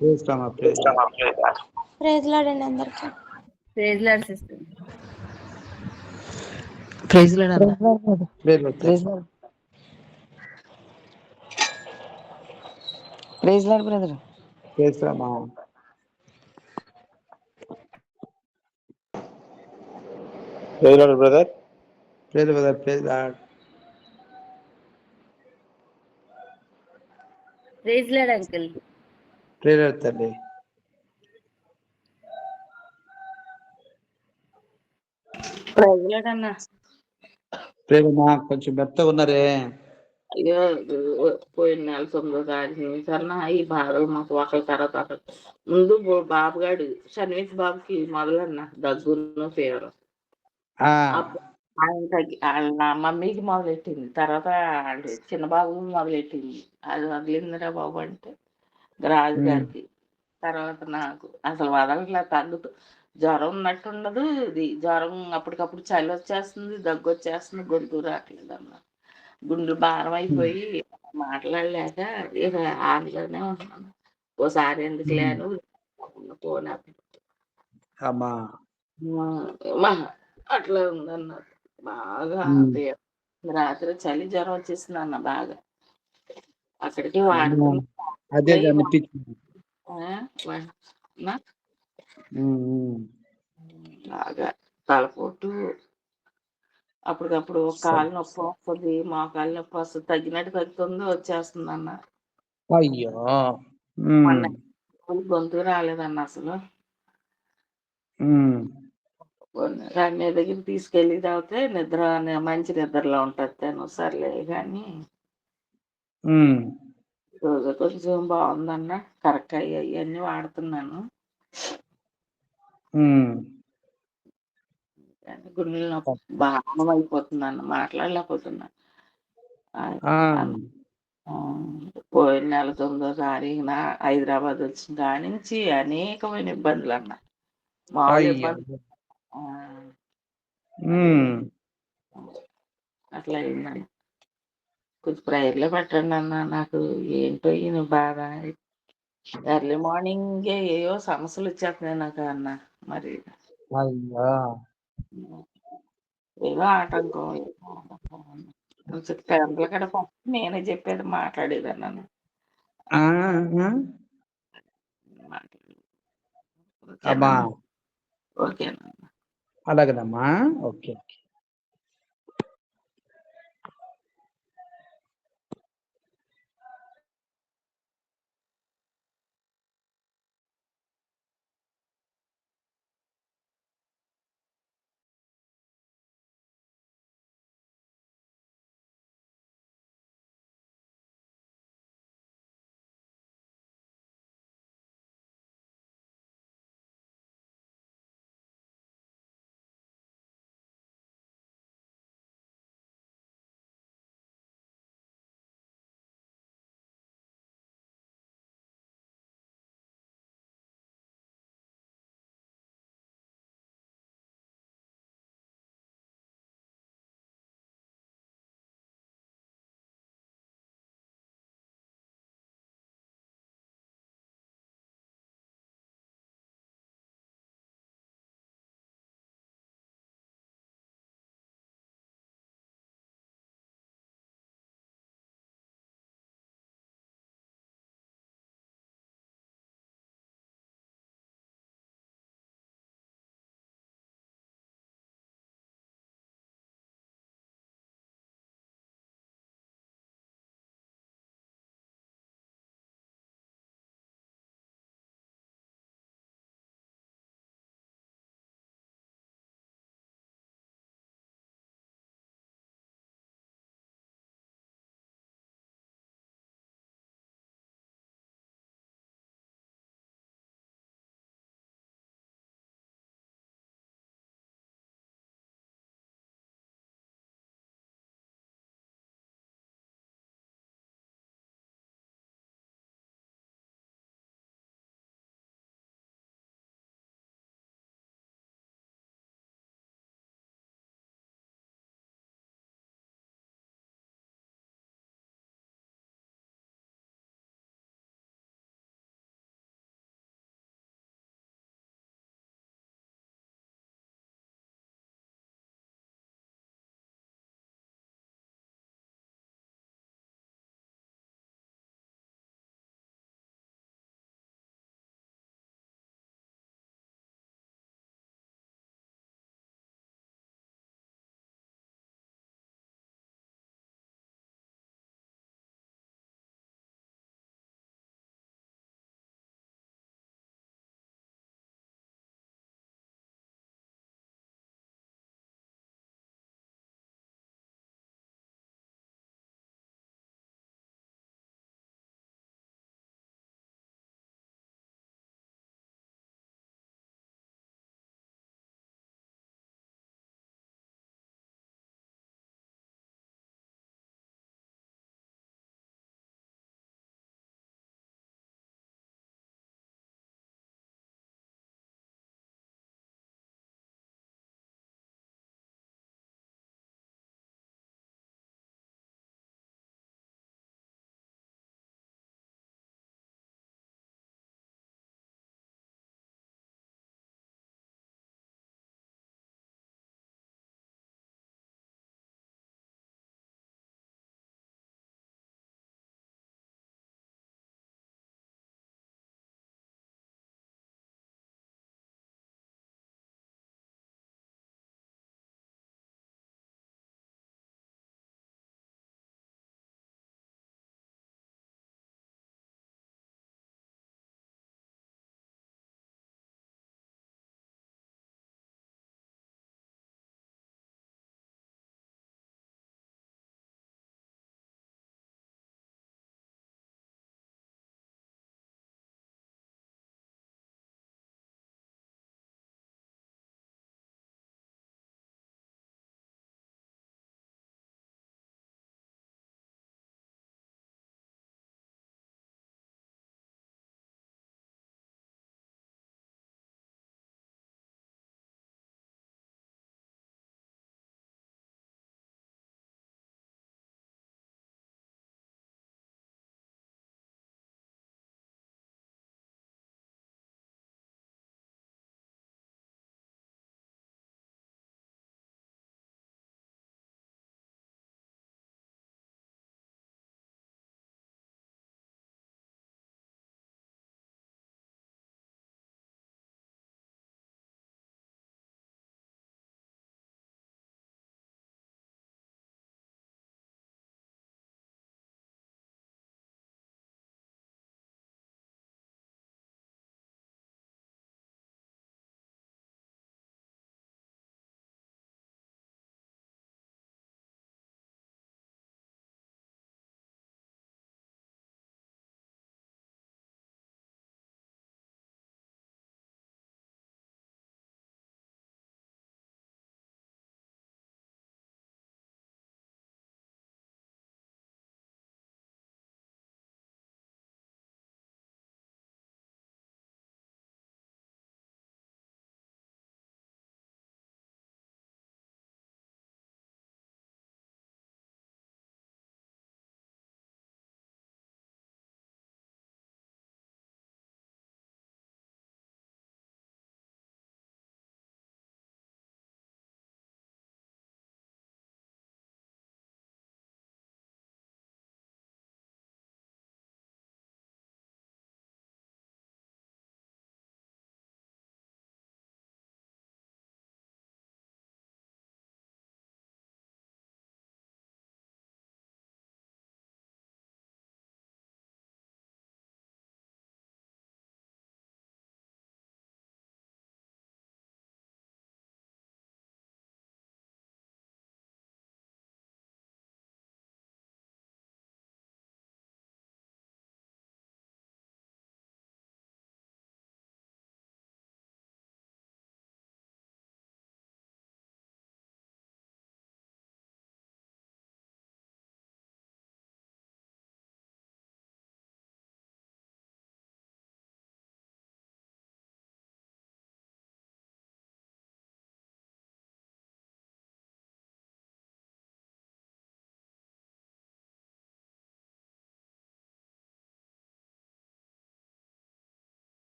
Praise Lord అమ్మా. Praise Lord. ప్రైజ్ లార్డ్ అండి అందరికి. Praise Lord sister. Praise Lord అన్న. Praise Lord. Praise Lord. Praise Lord brother. Praise Lord అమ్మా. Praise Lord brother. Praise Lord. Praise Lord. Praise Lord uncle. Praise Lord తల్లి. Praise Lord అన్న. Praise అమ్మా. కొంచెం మెత్తగా ఉన్నారే. అయ్యో, పోయిన నెల 9వ తారీఖు నుంచి అన్న ఈ బాధలు మాకు ఒకరి తర్వాత ఒకరు. ముందు బాబుగాడు షన్విత్ బాబుకి మొదలన్న దగ్గును ఫీవర్. ఆయన వాళ్ళ మమ్మీకి మొదలెట్టింది, తర్వాత చిన్న బాబు మొదలెట్టింది. అది వదిలిందిరా బాబు అంటే రాజు గారికి. తర్వాత నాకు అసలు వదలట్లేదు, తగ్గుతూ జ్వరం ఉన్నట్టుండదు. ఇది జ్వరం అప్పటికప్పుడు చలి వచ్చేస్తుంది, దగ్గు వచ్చేస్తుంది, గొంతు రావట్లేదు అన్న. గుండెలు భారం అయిపోయి మాట్లాడలేక ఇక ఆంధ్రలోనే ఉంటున్నాను. ఓసారి ఎందుకు లేను ఫోన్ అట్లా ఉందన్న. బాగా రాత్రి చలి జ్వరం వచ్చేసింది అన్న బాగా. అక్కడికి బాగా తలపోటు, అప్పటికప్పుడు కాలు నొప్పి వస్తుంది, మోకాలు నొప్పి వస్తుంది, తగ్గినట్టు తగ్గుతుంది, వచ్చేస్తుంది అన్న. అయ్యో, గొంతు రాలేదన్న అసలు. రాణి దగ్గర తీసుకెళ్ళి తాగితే నిద్ర మంచి నిద్రలో ఉంటుంది తను. సర్లే కానీ రోజు కొంచెం బాగుందన్న. కరెక్ట్ అన్నీ వాడుతున్నాను. గుండెలు నొప్పి బాగా అయిపోతుంది అన్న, మాట్లాడలేకపోతున్నా. పోయిన నెల 9వ తారీఖున హైదరాబాద్ వచ్చిన కాడి నుంచి అనేకమైన ఇబ్బందులు అన్న. మామూలు ఇబ్బంది అట్లా అయిందన్న. కొంచెం ప్రేయర్లో పెట్టండి అన్న. నాకు ఏంటో ఈయన బాధ. ఎర్లీ మార్నింగ్ ఏవో సమస్యలు వచ్చేస్తున్నాయి నాకు అన్న. మరి ఏదో ఆటంకం. పేర్లు కూడా ఫస్ట్ నేనే చెప్పేది, మాట్లాడేదన్నాను. ఓకేనా? అలాగేనమ్మా. ఓకే.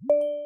ఆమేన్.